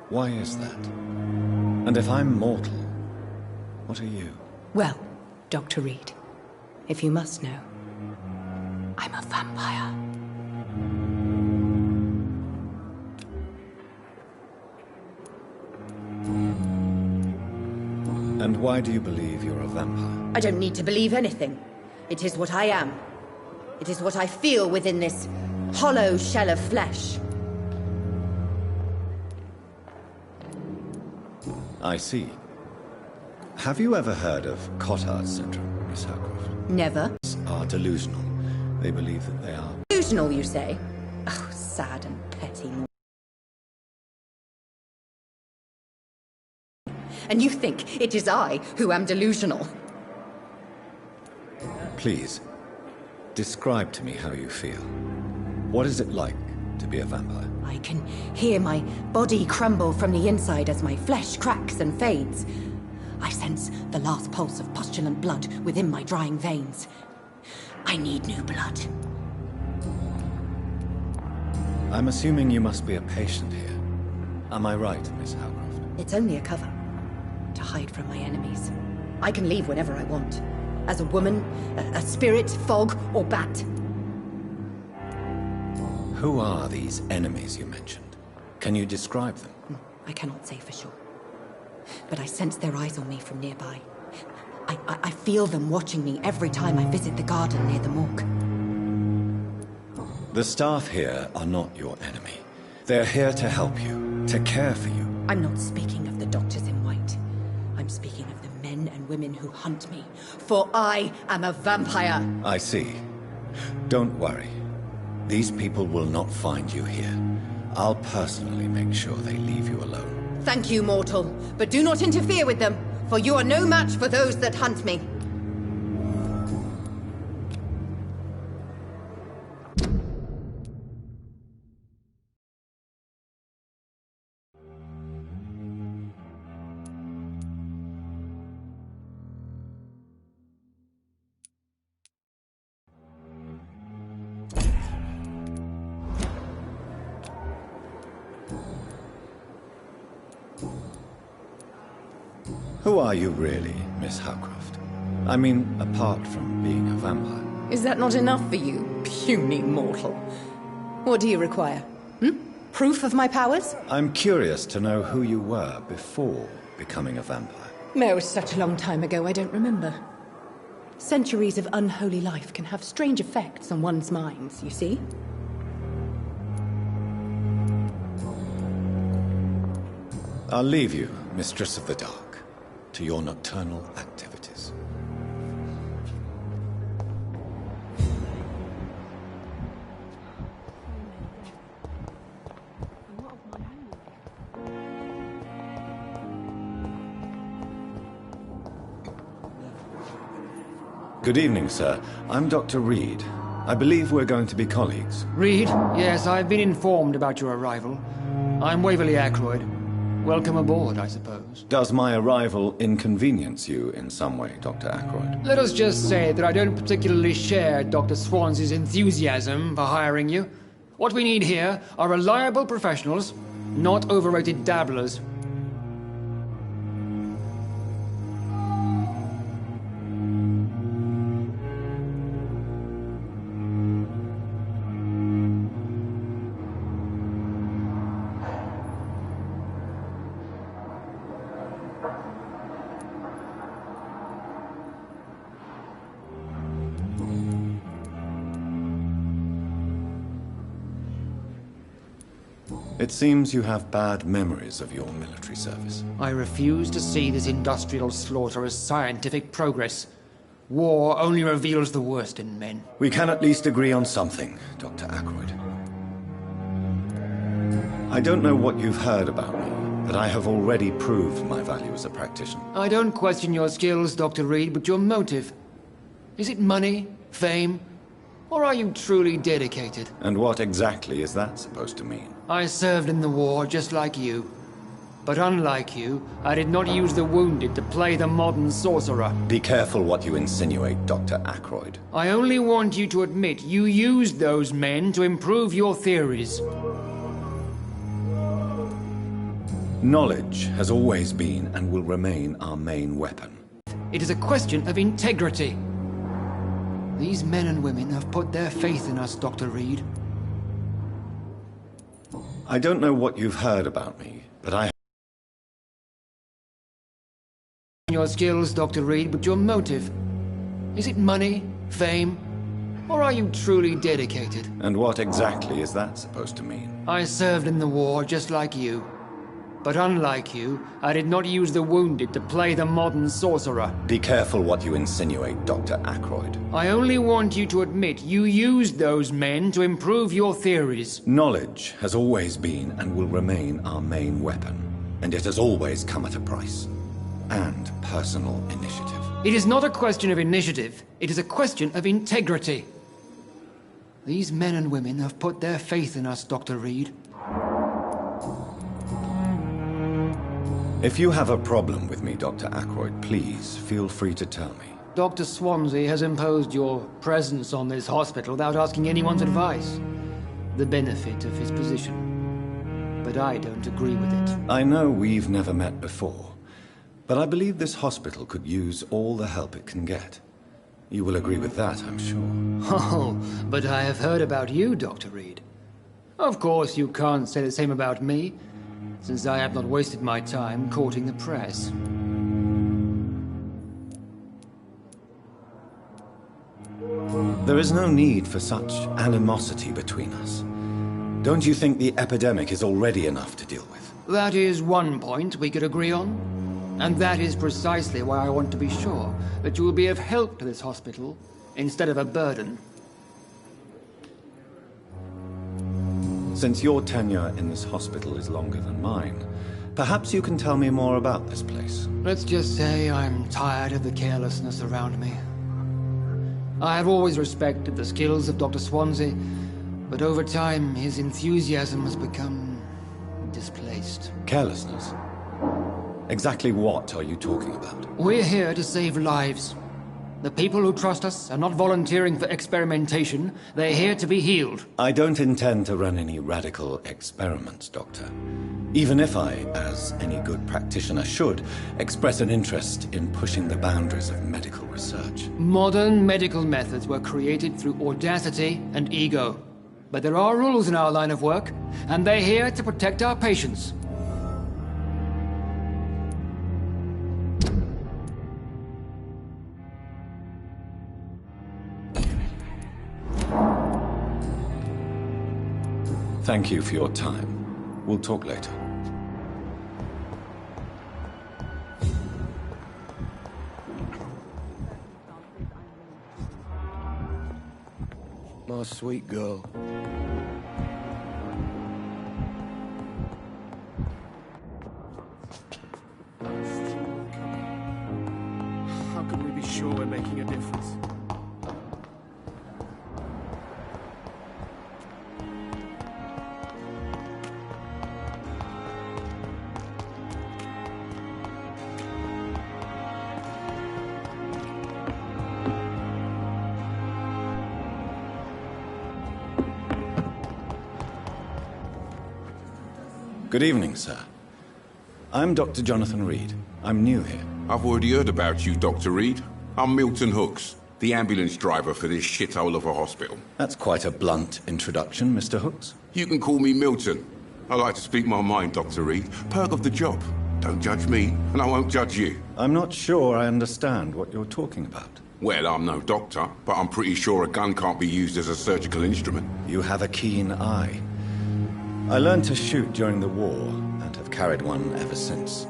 Why is that? And if I'm mortal, what are you? Well, Dr. Reed, if you must know, I'm a vampire. And why do you believe you're a vampire? I don't need to believe anything. It is what I am. It is what I feel within this hollow shell of flesh. I see. Have you ever heard of Cotard syndrome, Miss Howcroft? Never. Are delusional. They believe that they are. Delusional, you say? Oh, sad and petty. And you think it is I who am delusional? Please, describe to me how you feel. What is it like to be a vampire? I can hear my body crumble from the inside as my flesh cracks and fades. I sense the last pulse of postulant blood within my drying veins. I need new blood. I'm assuming you must be a patient here. Am I right, Miss Howcroft? It's only a cover. To hide from my enemies. I can leave whenever I want. As a woman, a spirit, fog, or bat. Who are these enemies you mentioned? Can you describe them? I cannot say for sure. But I sense their eyes on me from nearby. I feel them watching me every time I visit the garden near the morgue. The staff here are not your enemy. They're here to help you, to care for you. I'm not speaking of the doctors in white. I'm speaking of the men and women who hunt me. For I am a vampire. I see. Don't worry. These people will not find you here. I'll personally make sure they leave you alone. Thank you, mortal. But do not interfere with them, for you are no match for those that hunt me. Who are you really, Miss Howcroft? I mean, apart from being a vampire. Is that not enough for you, puny mortal? What do you require? Proof of my powers? I'm curious to know who you were before becoming a vampire. No, it was such a long time ago, I don't remember. Centuries of unholy life can have strange effects on one's minds, you see? I'll leave you, Mistress of the Dark, to your nocturnal activities. Good evening, sir. I'm Dr. Reed. I believe we're going to be colleagues. Reed? Yes, I've been informed about your arrival. I'm Waverly Ackroyd. Welcome aboard, I suppose. Does my arrival inconvenience you in some way, Dr. Ackroyd? Let us just say that I don't particularly share Dr. Swans's enthusiasm for hiring you. What we need here are reliable professionals, not overrated dabblers. It seems you have bad memories of your military service. I refuse to see this industrial slaughter as scientific progress. War only reveals the worst in men. We can at least agree on something, Dr. Ackroyd. I don't know what you've heard about me, but I have already proved my value as a practitioner. I don't question your skills, Dr. Reed, but your motive. Is it money, fame, or are you truly dedicated? And what exactly is that supposed to mean? I served in the war just like you. But unlike you, I did not use the wounded to play the modern sorcerer. Be careful what you insinuate, Dr. Ackroyd. I only want you to admit you used those men to improve your theories. Knowledge has always been and will remain our main weapon. It is a question of integrity. These men and women have put their faith in us, Dr. Reed. I don't know what you've heard about me, but I... Your skills, Dr. Reed, but your motive. Is it money, fame, or are you truly dedicated? And what exactly is that supposed to mean? I served in the war just like you. But unlike you, I did not use the wounded to play the modern sorcerer. Be careful what you insinuate, Dr. Ackroyd. I only want you to admit you used those men to improve your theories. Knowledge has always been and will remain our main weapon. And it has always come at a price. And personal initiative. It is not a question of initiative. It is a question of integrity. These men and women have put their faith in us, Dr. Reed. If you have a problem with me, Dr. Ackroyd, please feel free to tell me. Dr. Swansea has imposed your presence on this hospital without asking anyone's advice. The benefit of his position. But I don't agree with it. I know we've never met before, but I believe this hospital could use all the help it can get. You will agree with that, I'm sure. Oh, but I have heard about you, Dr. Reed. Of course, you can't say the same about me, since I have not wasted my time courting the press. There is no need for such animosity between us. Don't you think the epidemic is already enough to deal with? That is one point we could agree on. And that is precisely why I want to be sure that you will be of help to this hospital instead of a burden. Since your tenure in this hospital is longer than mine, perhaps you can tell me more about this place. Let's just say I'm tired of the carelessness around me. I have always respected the skills of Dr. Swansea, but over time his enthusiasm has become displaced. Carelessness? Exactly what are you talking about? We're here to save lives. The people who trust us are not volunteering for experimentation. They're here to be healed. I don't intend to run any radical experiments, Doctor. Even if I, as any good practitioner should, express an interest in pushing the boundaries of medical research. Modern medical methods were created through audacity and ego. But there are rules in our line of work, and they're here to protect our patients. Thank you for your time. We'll talk later. My sweet girl. How can we be sure we're making a difference? Good evening, sir. I'm Dr. Jonathan Reed. I'm new here. I've already heard about you, Dr. Reed. I'm Milton Hooks, the ambulance driver for this shithole of a hospital. That's quite a blunt introduction, Mr. Hooks. You can call me Milton. I like to speak my mind, Dr. Reed. Perk of the job. Don't judge me, and I won't judge you. I'm not sure I understand what you're talking about. Well, I'm no doctor, but I'm pretty sure a gun can't be used as a surgical instrument. You have a keen eye. I learned to shoot during the war, and have carried one ever since.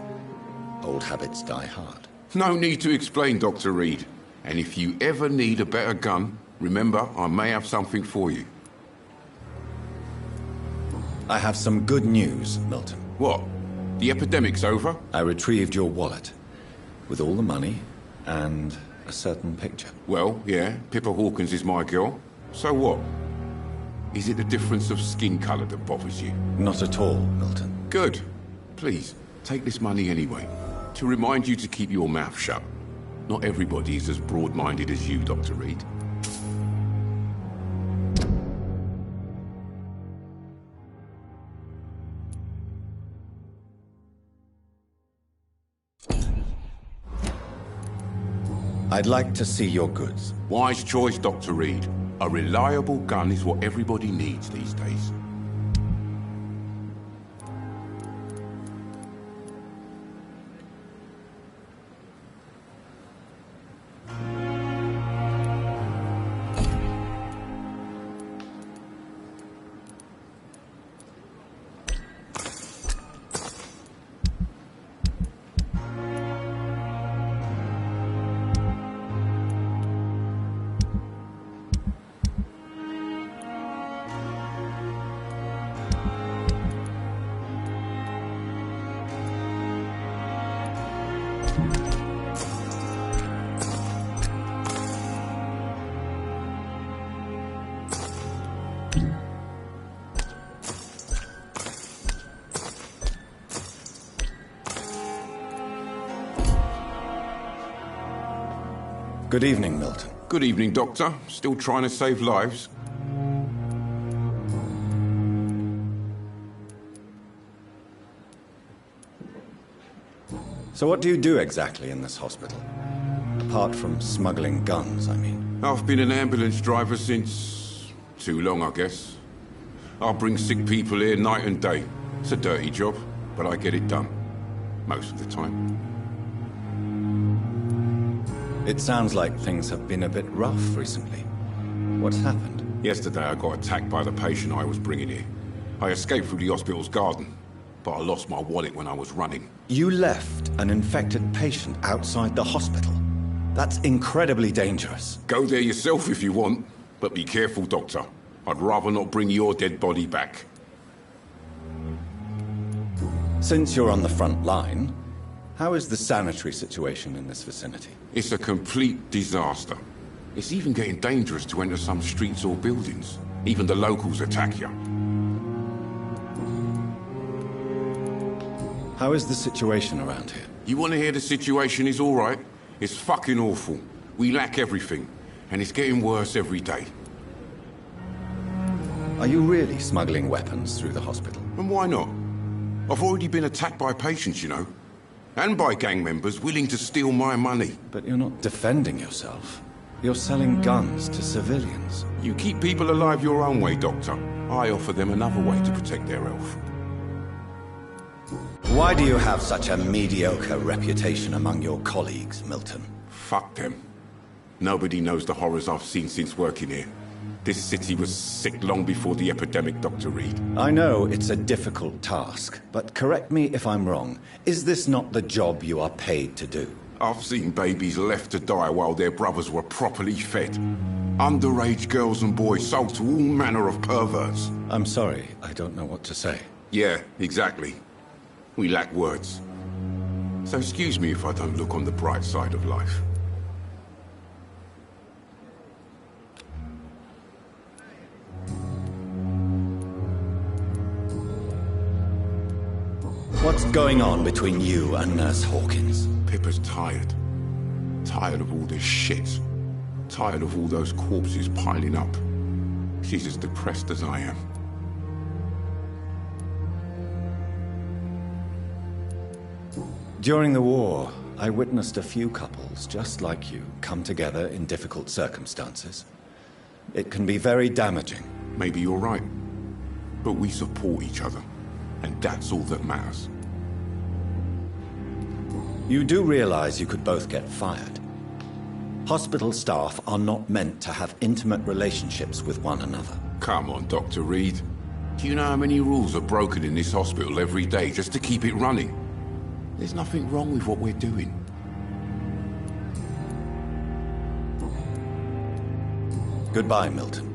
Old habits die hard. No need to explain, Dr. Reed. And if you ever need a better gun, remember, I may have something for you. I have some good news, Milton. What? The epidemic's over? I retrieved your wallet, with all the money, and a certain picture. Well, yeah, Pippa Hawkins is my girl. So what? Is it the difference of skin colour that bothers you? Not at all, Milton. Good. Please, take this money anyway. To remind you to keep your mouth shut. Not everybody is as broad-minded as you, Dr. Reed. I'd like to see your goods. Wise choice, Dr. Reed. A reliable gun is what everybody needs these days. Good evening, Milton. Good evening, Doctor. Still trying to save lives? So what do you do exactly in this hospital? Apart from smuggling guns, I mean. I've been an ambulance driver since... too long, I guess. I bring sick people here night and day. It's a dirty job, but I get it done. Most of the time. It sounds like things have been a bit rough recently. What's happened? Yesterday I got attacked by the patient I was bringing here. I escaped through the hospital's garden, but I lost my wallet when I was running. You left an infected patient outside the hospital? That's incredibly dangerous. Go there yourself if you want, but be careful, Doctor. I'd rather not bring your dead body back. Since you're on the front line, how is the sanitary situation in this vicinity? It's a complete disaster. It's even getting dangerous to enter some streets or buildings. Even the locals attack you. How is the situation around here? You want to hear the situation is all right? It's fucking awful. We lack everything, and it's getting worse every day. Are you really smuggling weapons through the hospital? And why not? I've already been attacked by patients, you know. And by gang members willing to steal my money. But you're not defending yourself. You're selling guns to civilians. You keep people alive your own way, Doctor. I offer them another way to protect their health. Why do you have such a mediocre reputation among your colleagues, Milton? Fuck them. Nobody knows the horrors I've seen since working here. This city was sick long before the epidemic, Dr. Reed. I know it's a difficult task, but correct me if I'm wrong. Is this not the job you are paid to do? I've seen babies left to die while their brothers were properly fed. Underage girls and boys sold to all manner of perverts. I'm sorry, I don't know what to say. Yeah, exactly. We lack words. So excuse me if I don't look on the bright side of life. What's going on between you and Nurse Hawkins? Pippa's tired. Tired of all this shit. Tired of all those corpses piling up. She's as depressed as I am. During the war, I witnessed a few couples just like you come together in difficult circumstances. It can be very damaging. Maybe you're right. But we support each other. And that's all that matters. You do realize you could both get fired. Hospital staff are not meant to have intimate relationships with one another. Come on, Dr. Reed. Do you know how many rules are broken in this hospital every day just to keep it running? There's nothing wrong with what we're doing. Goodbye, Milton.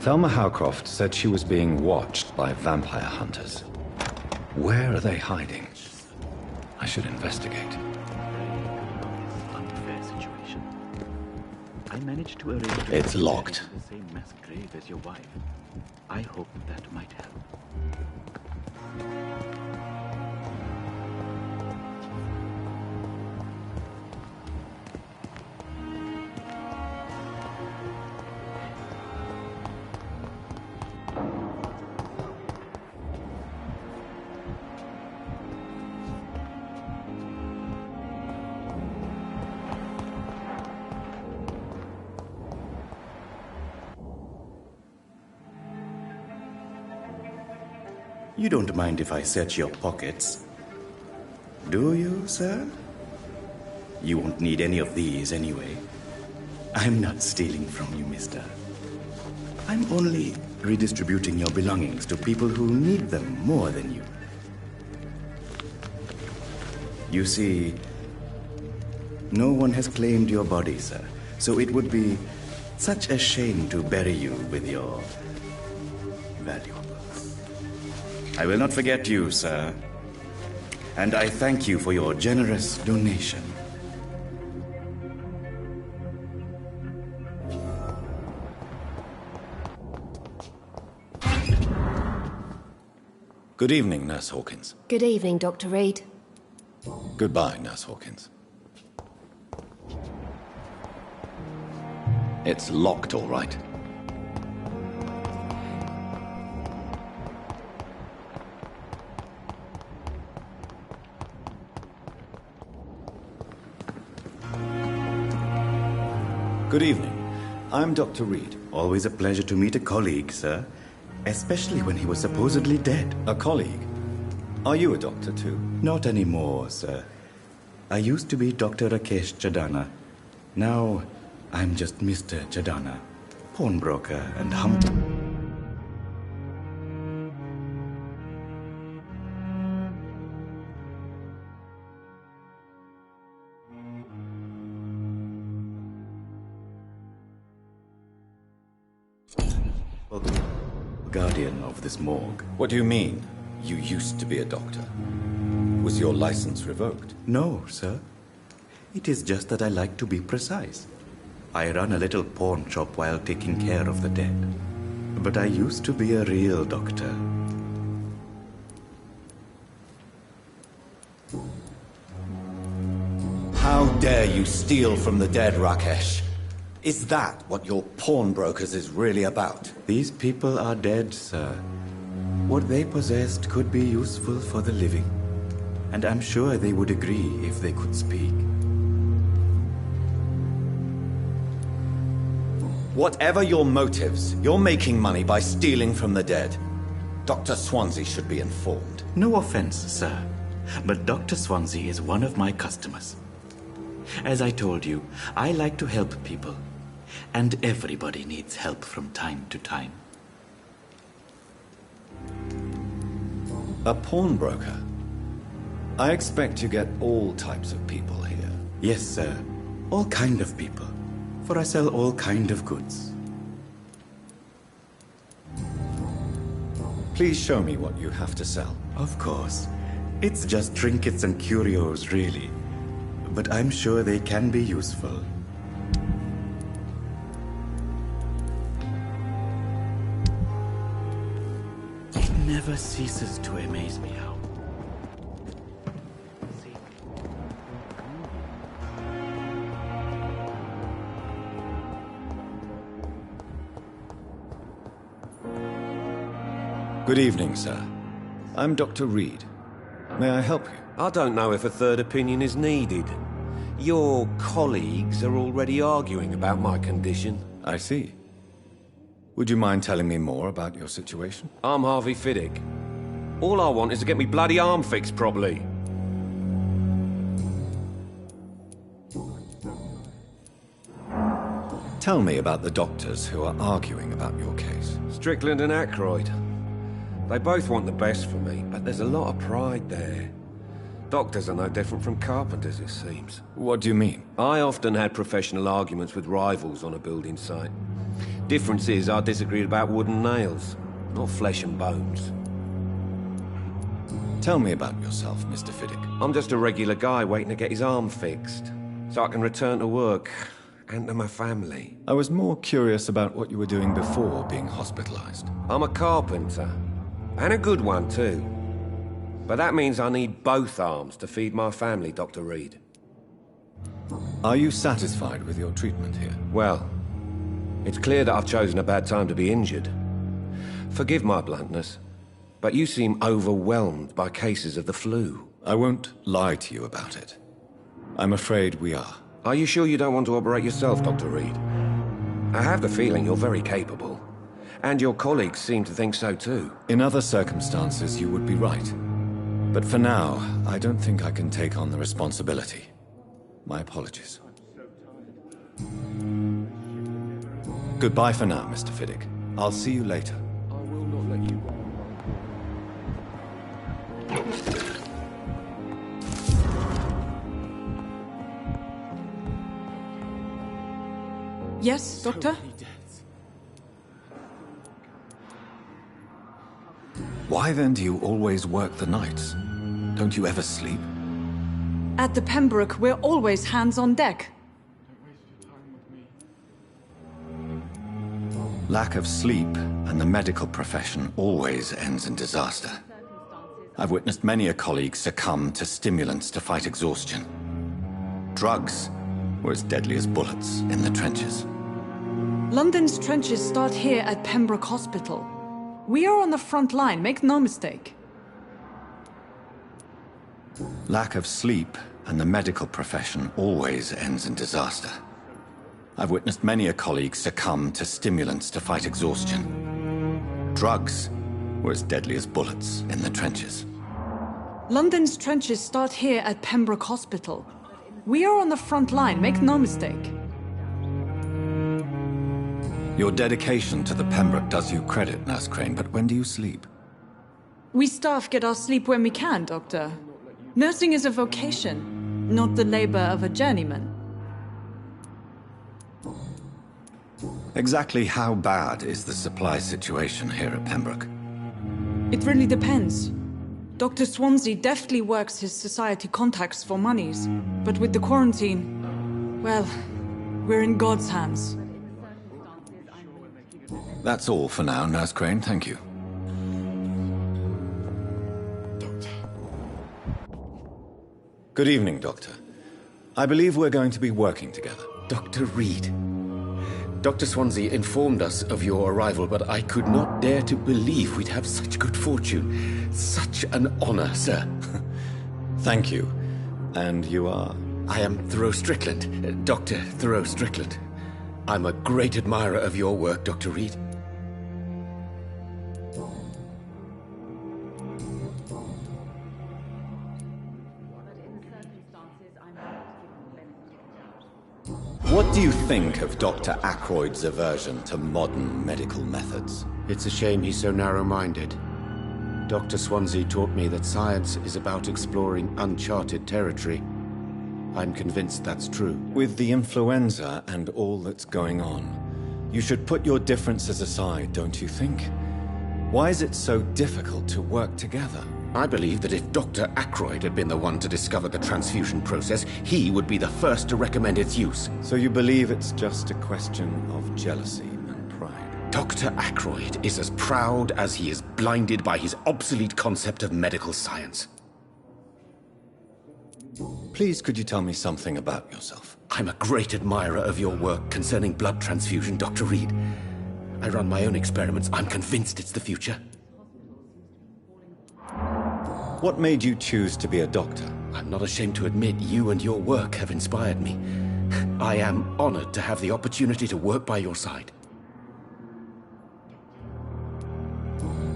Selma Howcroft said she was being watched by vampire hunters. Where are they hiding? I should investigate. Unfair situation. I managed to arrange It's locked. the same mass grave as your wife. I hope that might help. You don't mind if I search your pockets, do you, sir? You won't need any of these anyway. I'm not stealing from you, mister. I'm only redistributing your belongings to people who need them more than you. You see, no one has claimed your body, sir, so it would be such a shame to bury you with your valuables. I will not forget you, sir. And I thank you for your generous donation. Good evening, Nurse Hawkins. Good evening, Dr. Reed. Goodbye, Nurse Hawkins. It's locked, all right. Good evening. I'm Dr. Reed. Always a pleasure to meet a colleague, sir. Especially when he was supposedly dead. A colleague? Are you a doctor too? Not anymore, sir. I used to be Dr. Rakesh Chadana. Now, I'm just Mr. Chadana, pawnbroker and guardian of this morgue. What do you mean? You used to be a doctor. Was your license revoked? No, sir. It is just that I like to be precise. I run a little pawn shop while taking care of the dead. But I used to be a real doctor. How dare you steal from the dead, Rakesh? Is that what your pawnbrokers is really about? These people are dead, sir. What they possessed could be useful for the living. And I'm sure they would agree if they could speak. Whatever your motives, you're making money by stealing from the dead. Dr. Swansea should be informed. No offense, sir, but Dr. Swansea is one of my customers. As I told you, I like to help people. And everybody needs help from time to time. A pawnbroker? I expect you get all types of people here. Yes, sir. All kind of people. For I sell all kind of goods. Please show me what you have to sell. Of course. It's just trinkets and curios, really. But I'm sure they can be useful. It never ceases to amaze me how. Good evening, sir. I'm Dr. Reed. May I help you? I don't know if a third opinion is needed. Your colleagues are already arguing about my condition. I see. Would you mind telling me more about your situation? I'm Harvey Fiddick. All I want is to get me bloody arm fixed properly. Tell me about the doctors who are arguing about your case. Strickland and Aykroyd. They both want the best for me, but there's a lot of pride there. Doctors are no different from carpenters, it seems. What do you mean? I often had professional arguments with rivals on a building site. Difference is, I disagreed about wooden nails, not flesh and bones. Tell me about yourself, Mr. Fiddick. I'm just a regular guy waiting to get his arm fixed, so I can return to work and to my family. I was more curious about what you were doing before being hospitalized. I'm a carpenter, and a good one too. But that means I need both arms to feed my family, Dr. Reed. Are you satisfied with your treatment here? Well, it's clear that I've chosen a bad time to be injured. Forgive my bluntness, but you seem overwhelmed by cases of the flu. I won't lie to you about it. I'm afraid we are. Are you sure you don't want to operate yourself, Dr. Reed? I have the feeling you're very capable. And your colleagues seem to think so too. In other circumstances, you would be right. But for now, I don't think I can take on the responsibility. My apologies. Goodbye for now, Mr. Fiddick. I'll see you later. I will not let you... Yes, Doctor? Why then do you always work the nights? Don't you ever sleep? At the Pembroke, we're always hands on deck. Lack of sleep and the medical profession always ends in disaster. I've witnessed many a colleague succumb to stimulants to fight exhaustion. Drugs were as deadly as bullets in the trenches. London's trenches start here at Pembroke Hospital. We are on the front line, make no mistake. Lack of sleep and the medical profession always ends in disaster. I've witnessed many a colleague succumb to stimulants to fight exhaustion. Drugs were as deadly as bullets in the trenches. London's trenches start here at Pembroke Hospital. We are on the front line, make no mistake. Your dedication to the Pembroke does you credit, Nurse Crane, but when do you sleep? We staff get our sleep when we can, Doctor. Nursing is a vocation, not the labor of a journeyman. Exactly how bad is the supply situation here at Pembroke? It really depends. Dr. Swansea deftly works his society contacts for monies, but with the quarantine, well, we're in God's hands. That's all for now, Nurse Crane, thank you. Good evening, Doctor. I believe we're going to be working together. Dr. Reed. Dr. Swansea informed us of your arrival, but I could not dare to believe we'd have such good fortune. Such an honor, sir. Thank you. And you are? I am Thoreau Strickland, Dr. Thoreau Strickland. I'm a great admirer of your work, Dr. Reed. What do you think of Dr. Ackroyd's aversion to modern medical methods? It's a shame he's so narrow-minded. Dr. Swansea taught me that science is about exploring uncharted territory. I'm convinced that's true. With the influenza and all that's going on, you should put your differences aside, don't you think? Why is it so difficult to work together? I believe that if Dr. Ackroyd had been the one to discover the transfusion process, he would be the first to recommend its use. So you believe it's just a question of jealousy and pride? Dr. Ackroyd is as proud as he is blinded by his obsolete concept of medical science. Please, could you tell me something about yourself? I'm a great admirer of your work concerning blood transfusion, Dr. Reed. I run my own experiments. I'm convinced it's the future. What made you choose to be a doctor? I'm not ashamed to admit you and your work have inspired me. I am honored to have the opportunity to work by your side.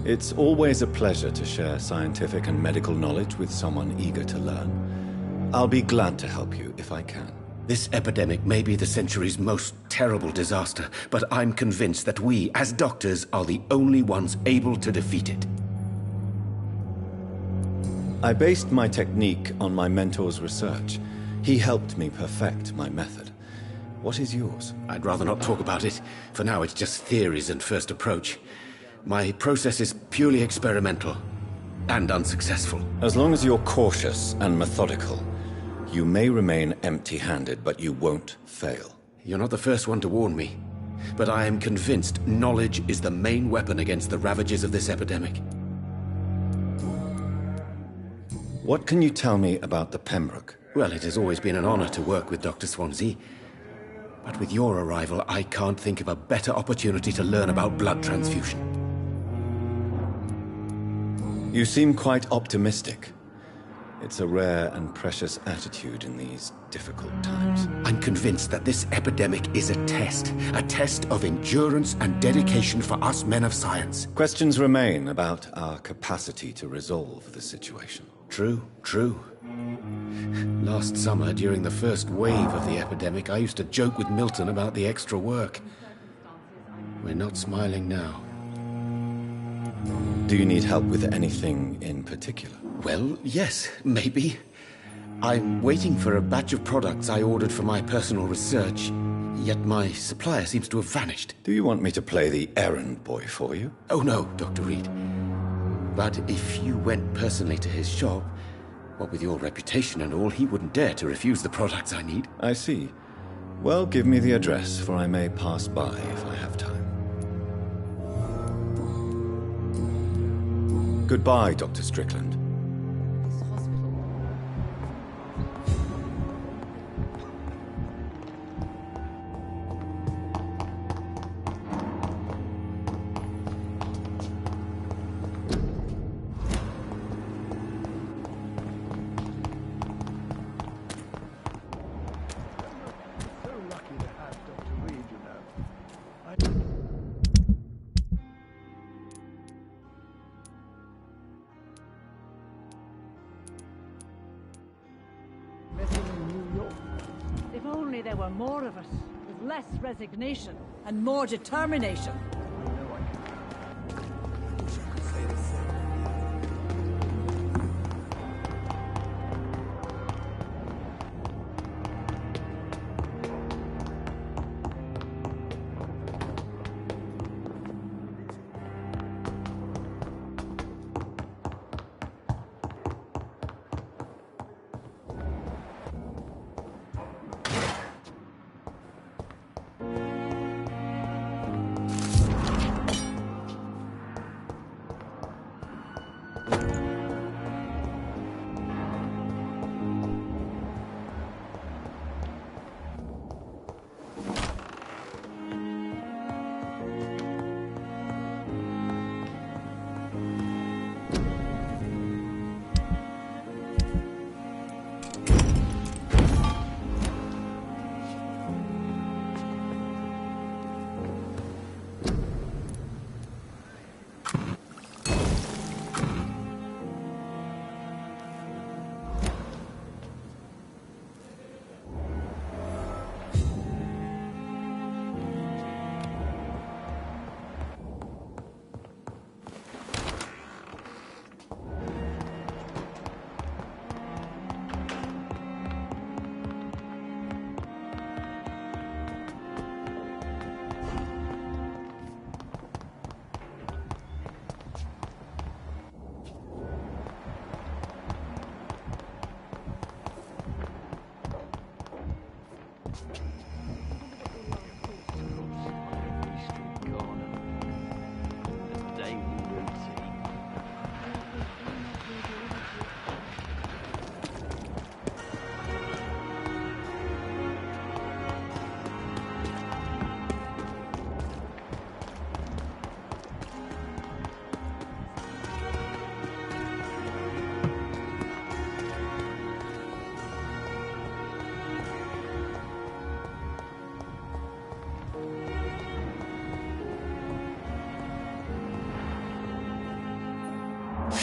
It's always a pleasure to share scientific and medical knowledge with someone eager to learn. I'll be glad to help you if I can. This epidemic may be the century's most terrible disaster, but I'm convinced that we, as doctors, are the only ones able to defeat it. I based my technique on my mentor's research. He helped me perfect my method. What is yours? I'd rather not talk about it. For now, it's just theories and first approach. My process is purely experimental. And unsuccessful. As long as you're cautious and methodical, you may remain empty-handed, but you won't fail. You're not the first one to warn me. But I am convinced knowledge is the main weapon against the ravages of this epidemic. What can you tell me about the Pembroke? Well, it has always been an honor to work with Dr. Swansea. But with your arrival, I can't think of a better opportunity to learn about blood transfusion. You seem quite optimistic. It's a rare and precious attitude in these difficult times. I'm convinced that this epidemic is a test of endurance and dedication for us men of science. Questions remain about our capacity to resolve the situation. True. Last summer, during the first wave of the epidemic, I used to joke with Milton about the extra work. We're not smiling now. Do you need help with anything in particular? Well, yes, maybe. I'm waiting for a batch of products I ordered for my personal research, yet my supplier seems to have vanished. Do you want me to play the errand boy for you? Oh no, Dr. Reed. But if you went personally to his shop, what with your reputation and all, he wouldn't dare to refuse the products I need. I see. Well, give me the address, for I may pass by if I have time. Goodbye, Dr. Strickland. If only there were more of us, with less resignation and more determination.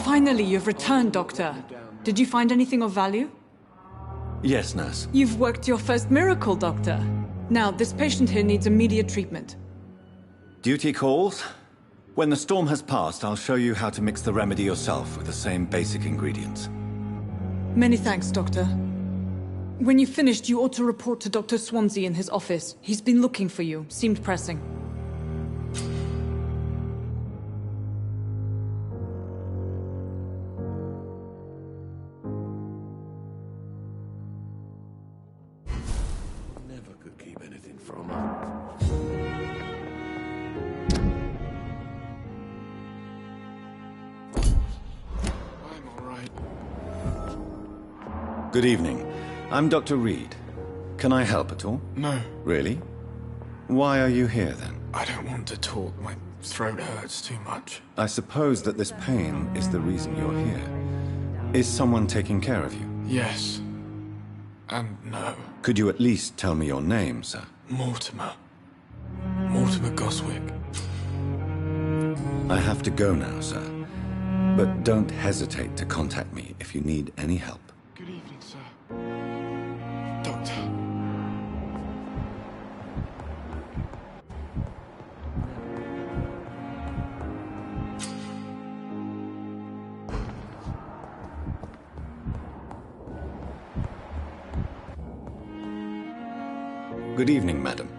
Finally, you've returned, Doctor. Did you find anything of value? Yes, nurse. You've worked your first miracle, Doctor. Now, this patient here needs immediate treatment. Duty calls. When the storm has passed, I'll show you how to mix the remedy yourself with the same basic ingredients. Many thanks, Doctor. When you finished, you ought to report to Dr. Swansea in his office. He's been looking for you. Seemed pressing. Never could keep anything from her. I'm all right. Good evening. I'm Dr. Reed. Can I help at all? No. Really? Why are you here then? I don't want to talk. My throat hurts too much. I suppose that this pain is the reason you're here. Is someone taking care of you? Yes. And no. Could you at least tell me your name, sir? Mortimer. Mortimer Goswick. I have to go now, sir. But don't hesitate to contact me if you need any help. Good evening, sir. Doctor. Good evening, madam.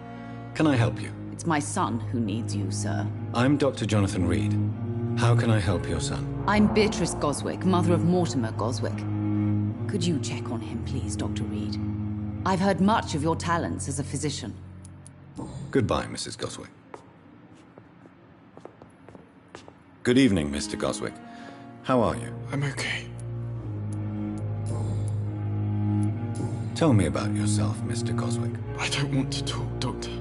Can I help you? It's my son who needs you, sir. I'm Dr. Jonathan Reed. How can I help your son? I'm Beatrice Goswick, mother of Mortimer Goswick. Could you check on him, please, Dr. Reed? I've heard much of your talents as a physician. Goodbye, Mrs. Goswick. Good evening, Mr. Goswick. How are you? I'm okay. Tell me about yourself, Mr. Goswick. I don't want to talk, Doctor.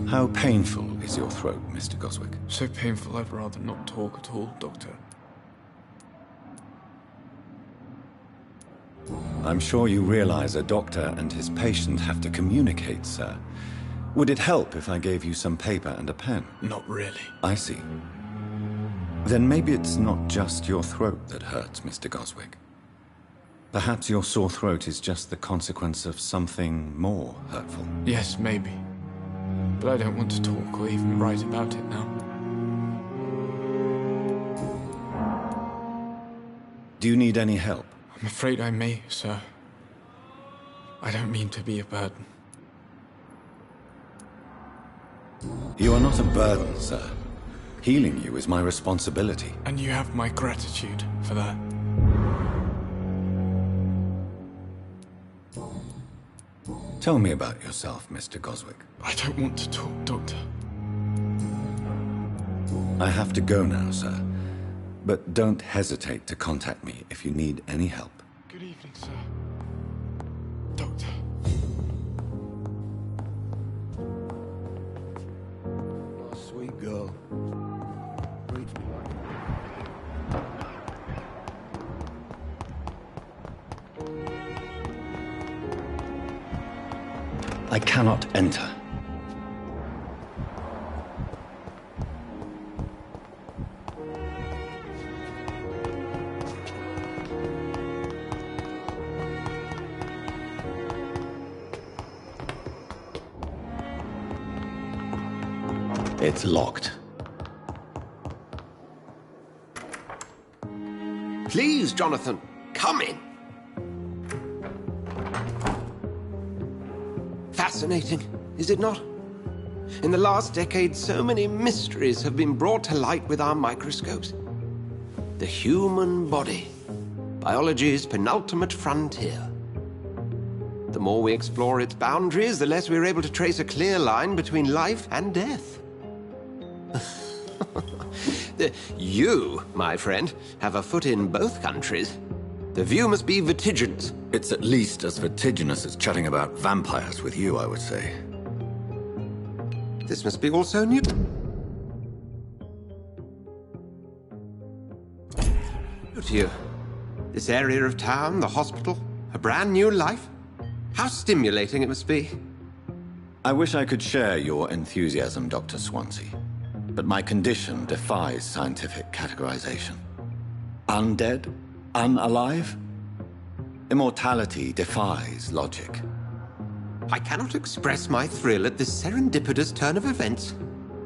How painful is your throat, Mr. Goswick? So painful I'd rather not talk at all, Doctor. I'm sure you realize a doctor and his patient have to communicate, sir. Would it help if I gave you some paper and a pen? Not really. I see. Then maybe it's not just your throat that hurts, Mr. Goswick. Perhaps your sore throat is just the consequence of something more hurtful. Yes, maybe. But I don't want to talk or even write about it now. Do you need any help? I'm afraid I may, sir. I don't mean to be a burden. You are not a burden, sir. Healing you is my responsibility. And you have my gratitude for that. Tell me about yourself, Mr. Goswick. I don't want to talk, Doctor. I have to go now, sir. But don't hesitate to contact me if you need any help. Good evening, sir. Doctor. Oh, sweet girl. Reach me. I cannot enter. It's locked. Please, Jonathan, come in. Fascinating, is it not? In the last decade, so many mysteries have been brought to light with our microscopes. The human body, biology's penultimate frontier. The more we explore its boundaries, the less we're able to trace a clear line between life and death. You, my friend, have a foot in both countries. The view must be vertiginous. It's at least as vertiginous as chatting about vampires with you, I would say. This must be also new. To you. This area of town, the hospital, a brand new life. How stimulating it must be. I wish I could share your enthusiasm, Dr. Swansea. But my condition defies scientific categorization. Undead? Unalive? Immortality defies logic. I cannot express my thrill at this serendipitous turn of events.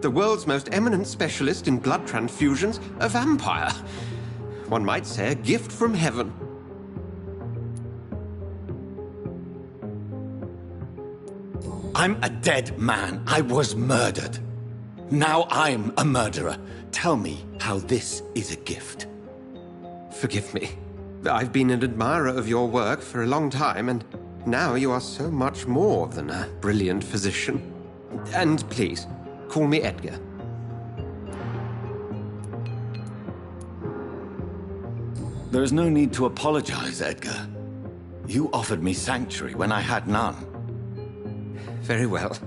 The world's most eminent specialist in blood transfusions, a vampire. one might say, a gift from heaven. I'm a dead man. I was murdered. Now I'm a murderer. Tell me how this is a gift. Forgive me. I've been an admirer of your work for a long time, and now you are so much more than a brilliant physician. And please, call me Edgar. There is no need to apologize, Edgar. You offered me sanctuary when I had none. Very well.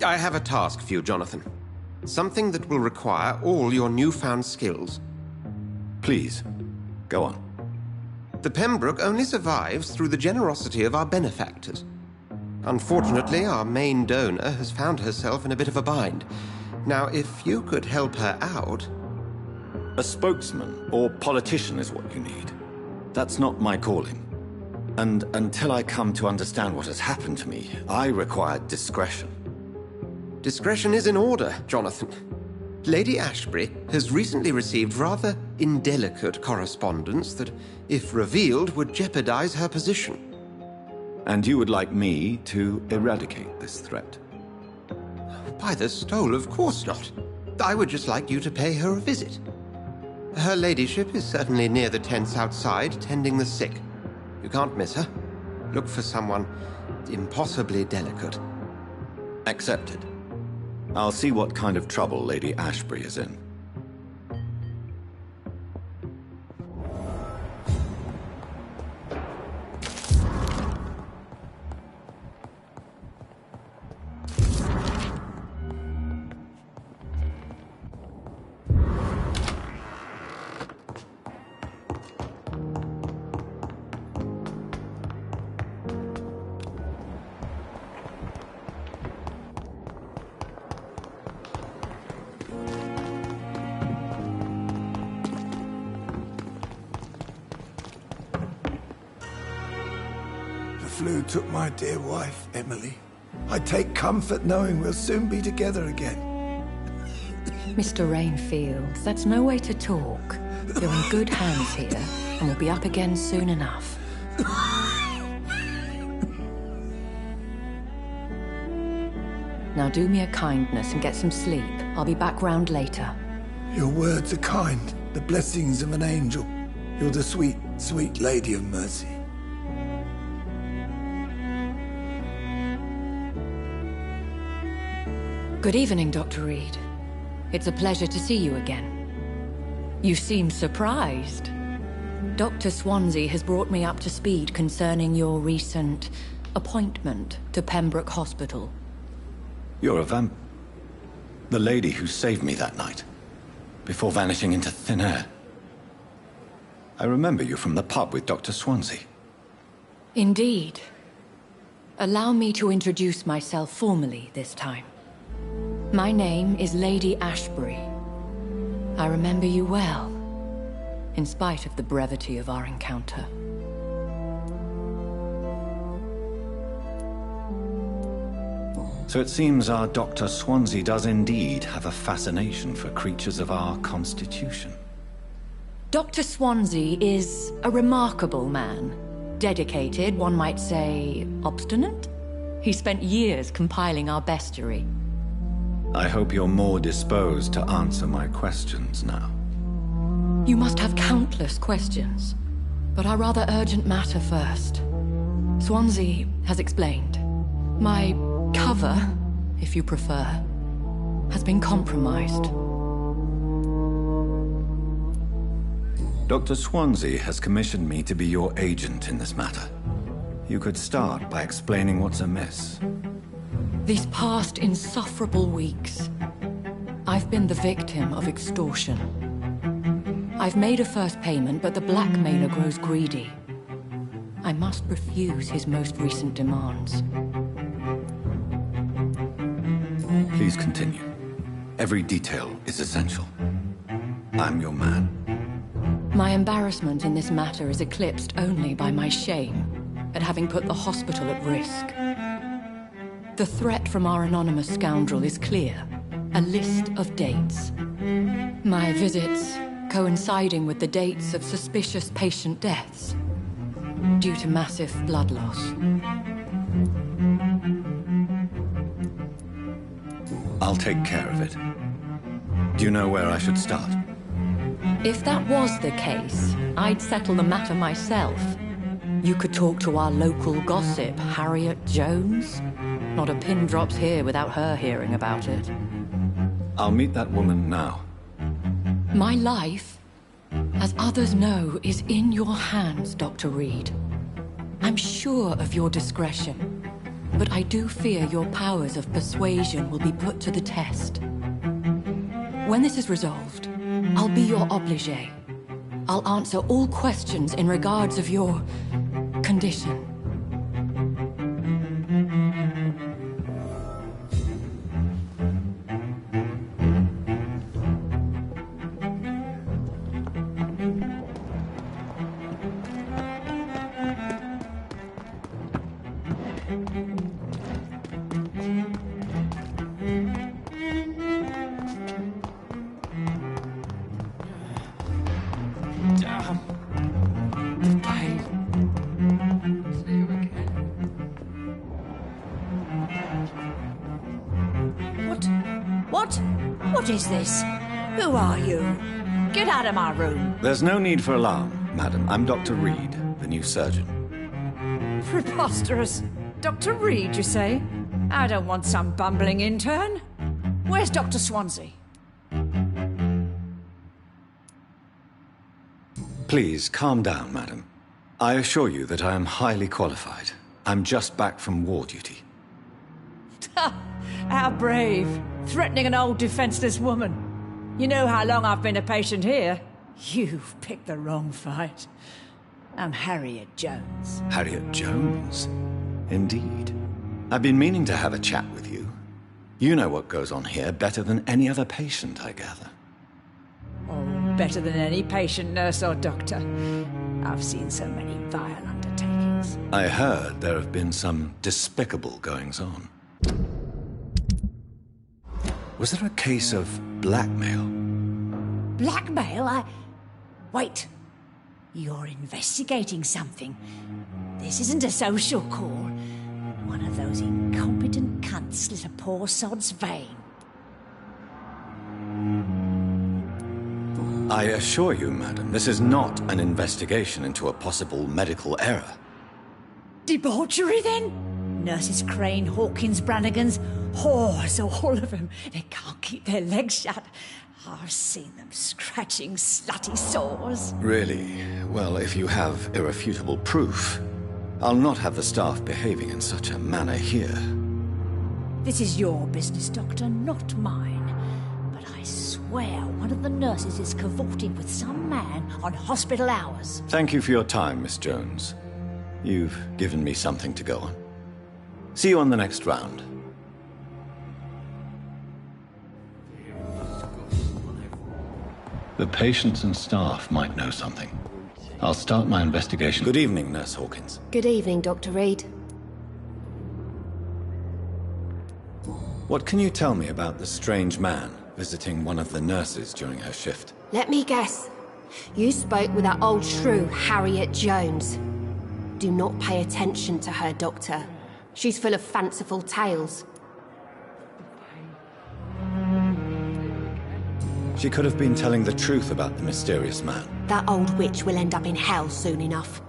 I have a task for you, Jonathan. Something that will require all your newfound skills. Please, go on. The Pembroke only survives through the generosity of our benefactors. Unfortunately, our main donor has found herself in a bit of a bind. Now, if you could help her out... A spokesman or politician is what you need. That's not my calling. And until I come to understand what has happened to me, I require discretion. Discretion is in order, Jonathan. Lady Ashbury has recently received rather indelicate correspondence that, if revealed, would jeopardize her position. And you would like me to eradicate this threat? By the stole, of course not. I would just like you to pay her a visit. Her ladyship is certainly near the tents outside, tending the sick. You can't miss her. Look for someone impossibly delicate. Accepted. I'll see what kind of trouble Lady Ashbury is in. The flu took my dear wife, Emily. I take comfort knowing we'll soon be together again. Mr. Rainfield, that's no way to talk. You're in good hands here, and we'll be up again soon enough. Now do me a kindness and get some sleep. I'll be back round later. Your words are kind, the blessings of an angel. You're the sweet, sweet Lady of Mercy. Good evening, Dr. Reed. It's a pleasure to see you again. You seem surprised. Dr. Swansea has brought me up to speed concerning your recent appointment to Pembroke Hospital. You're a the lady who saved me that night, before vanishing into thin air. I remember you from the pub with Dr. Swansea. Indeed. Allow me to introduce myself formally this time. My name is Lady Ashbury. I remember you well, in spite of the brevity of our encounter. So it seems our Dr. Swansea does indeed have a fascination for creatures of our constitution. Dr. Swansea is a remarkable man. Dedicated, one might say, obstinate? He spent years compiling our bestiary. I hope you're more disposed to answer my questions now. You must have countless questions, but our rather urgent matter first. Swansea has explained. My cover, if you prefer, has been compromised. Dr. Swansea has commissioned me to be your agent in this matter. You could start by explaining what's amiss. These past insufferable weeks, I've been the victim of extortion. I've made a first payment, but the blackmailer grows greedy. I must refuse his most recent demands. Please continue. Every detail is essential. I'm your man. My embarrassment in this matter is eclipsed only by my shame at having put the hospital at risk. The threat from our anonymous scoundrel is clear. A list of dates. My visits coinciding with the dates of suspicious patient deaths due to massive blood loss. I'll take care of it. Do you know where I should start? If that was the case, I'd settle the matter myself. You could talk to our local gossip, Harriet Jones. Not a pin drops here without her hearing about it. I'll meet that woman now. My life, as others know, is in your hands, Dr. Reed. I'm sure of your discretion, but I do fear your powers of persuasion will be put to the test. When this is resolved, I'll be your obligé. I'll answer all questions in regards of your condition. What is this? Who are you? Get out of my room. There's no need for alarm, madam. I'm Dr. Reed, the new surgeon. Preposterous. Dr. Reed, you say? I don't want some bumbling intern. Where's Dr. Swansea? Please, calm down, madam. I assure you that I am highly qualified. I'm just back from war duty. How brave. Threatening an old defenseless woman. You know how long I've been a patient here? You've picked the wrong fight. I'm Harriet Jones. Harriet Jones? Indeed. I've been meaning to have a chat with you. You know what goes on here better than any other patient, I gather. Oh, better than any patient, nurse or doctor. I've seen so many vile undertakings. I heard there have been some despicable goings-on. Was there a case of blackmail? Blackmail? Wait. You're investigating something. This isn't a social call. One of those incompetent cunts slit a poor sod's vein. I assure you, madam, this is not an investigation into a possible medical error. Debauchery, then? Nurses Crane, Hawkins, Brannigans, whores, all of them. They can't keep their legs shut. I've seen them scratching slutty sores. Really? Well, if you have irrefutable proof, I'll not have the staff behaving in such a manner here. This is your business, Doctor, not mine. But I swear one of the nurses is cavorting with some man on hospital hours. Thank you for your time, Miss Jones. You've given me something to go on. See you on the next round. The patients and staff might know something. I'll start my investigation. Good evening, Nurse Hawkins. Good evening, Dr. Reed. What can you tell me about the strange man visiting one of the nurses during her shift? Let me guess. You spoke with that old shrew, Harriet Jones. Do not pay attention to her, Doctor. She's full of fanciful tales. She could have been telling the truth about the mysterious man. That old witch will end up in hell soon enough.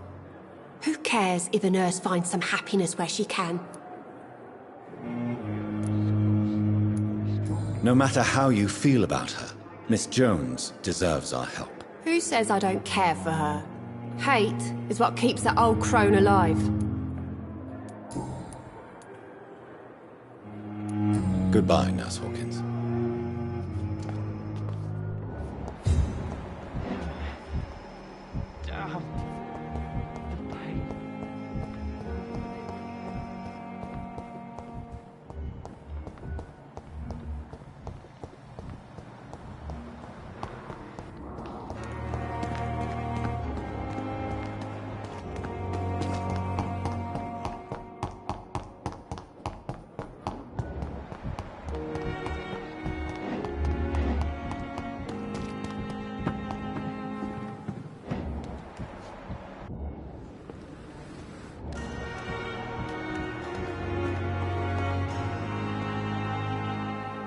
Who cares if a nurse finds some happiness where she can? No matter how you feel about her, Miss Jones deserves our help. Who says I don't care for her? Hate is what keeps that old crone alive. Goodbye, Nurse Hawkins.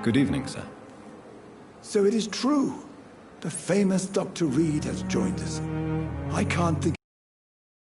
Good evening, sir. So it is true. The famous Dr. Reed has joined us. I can't think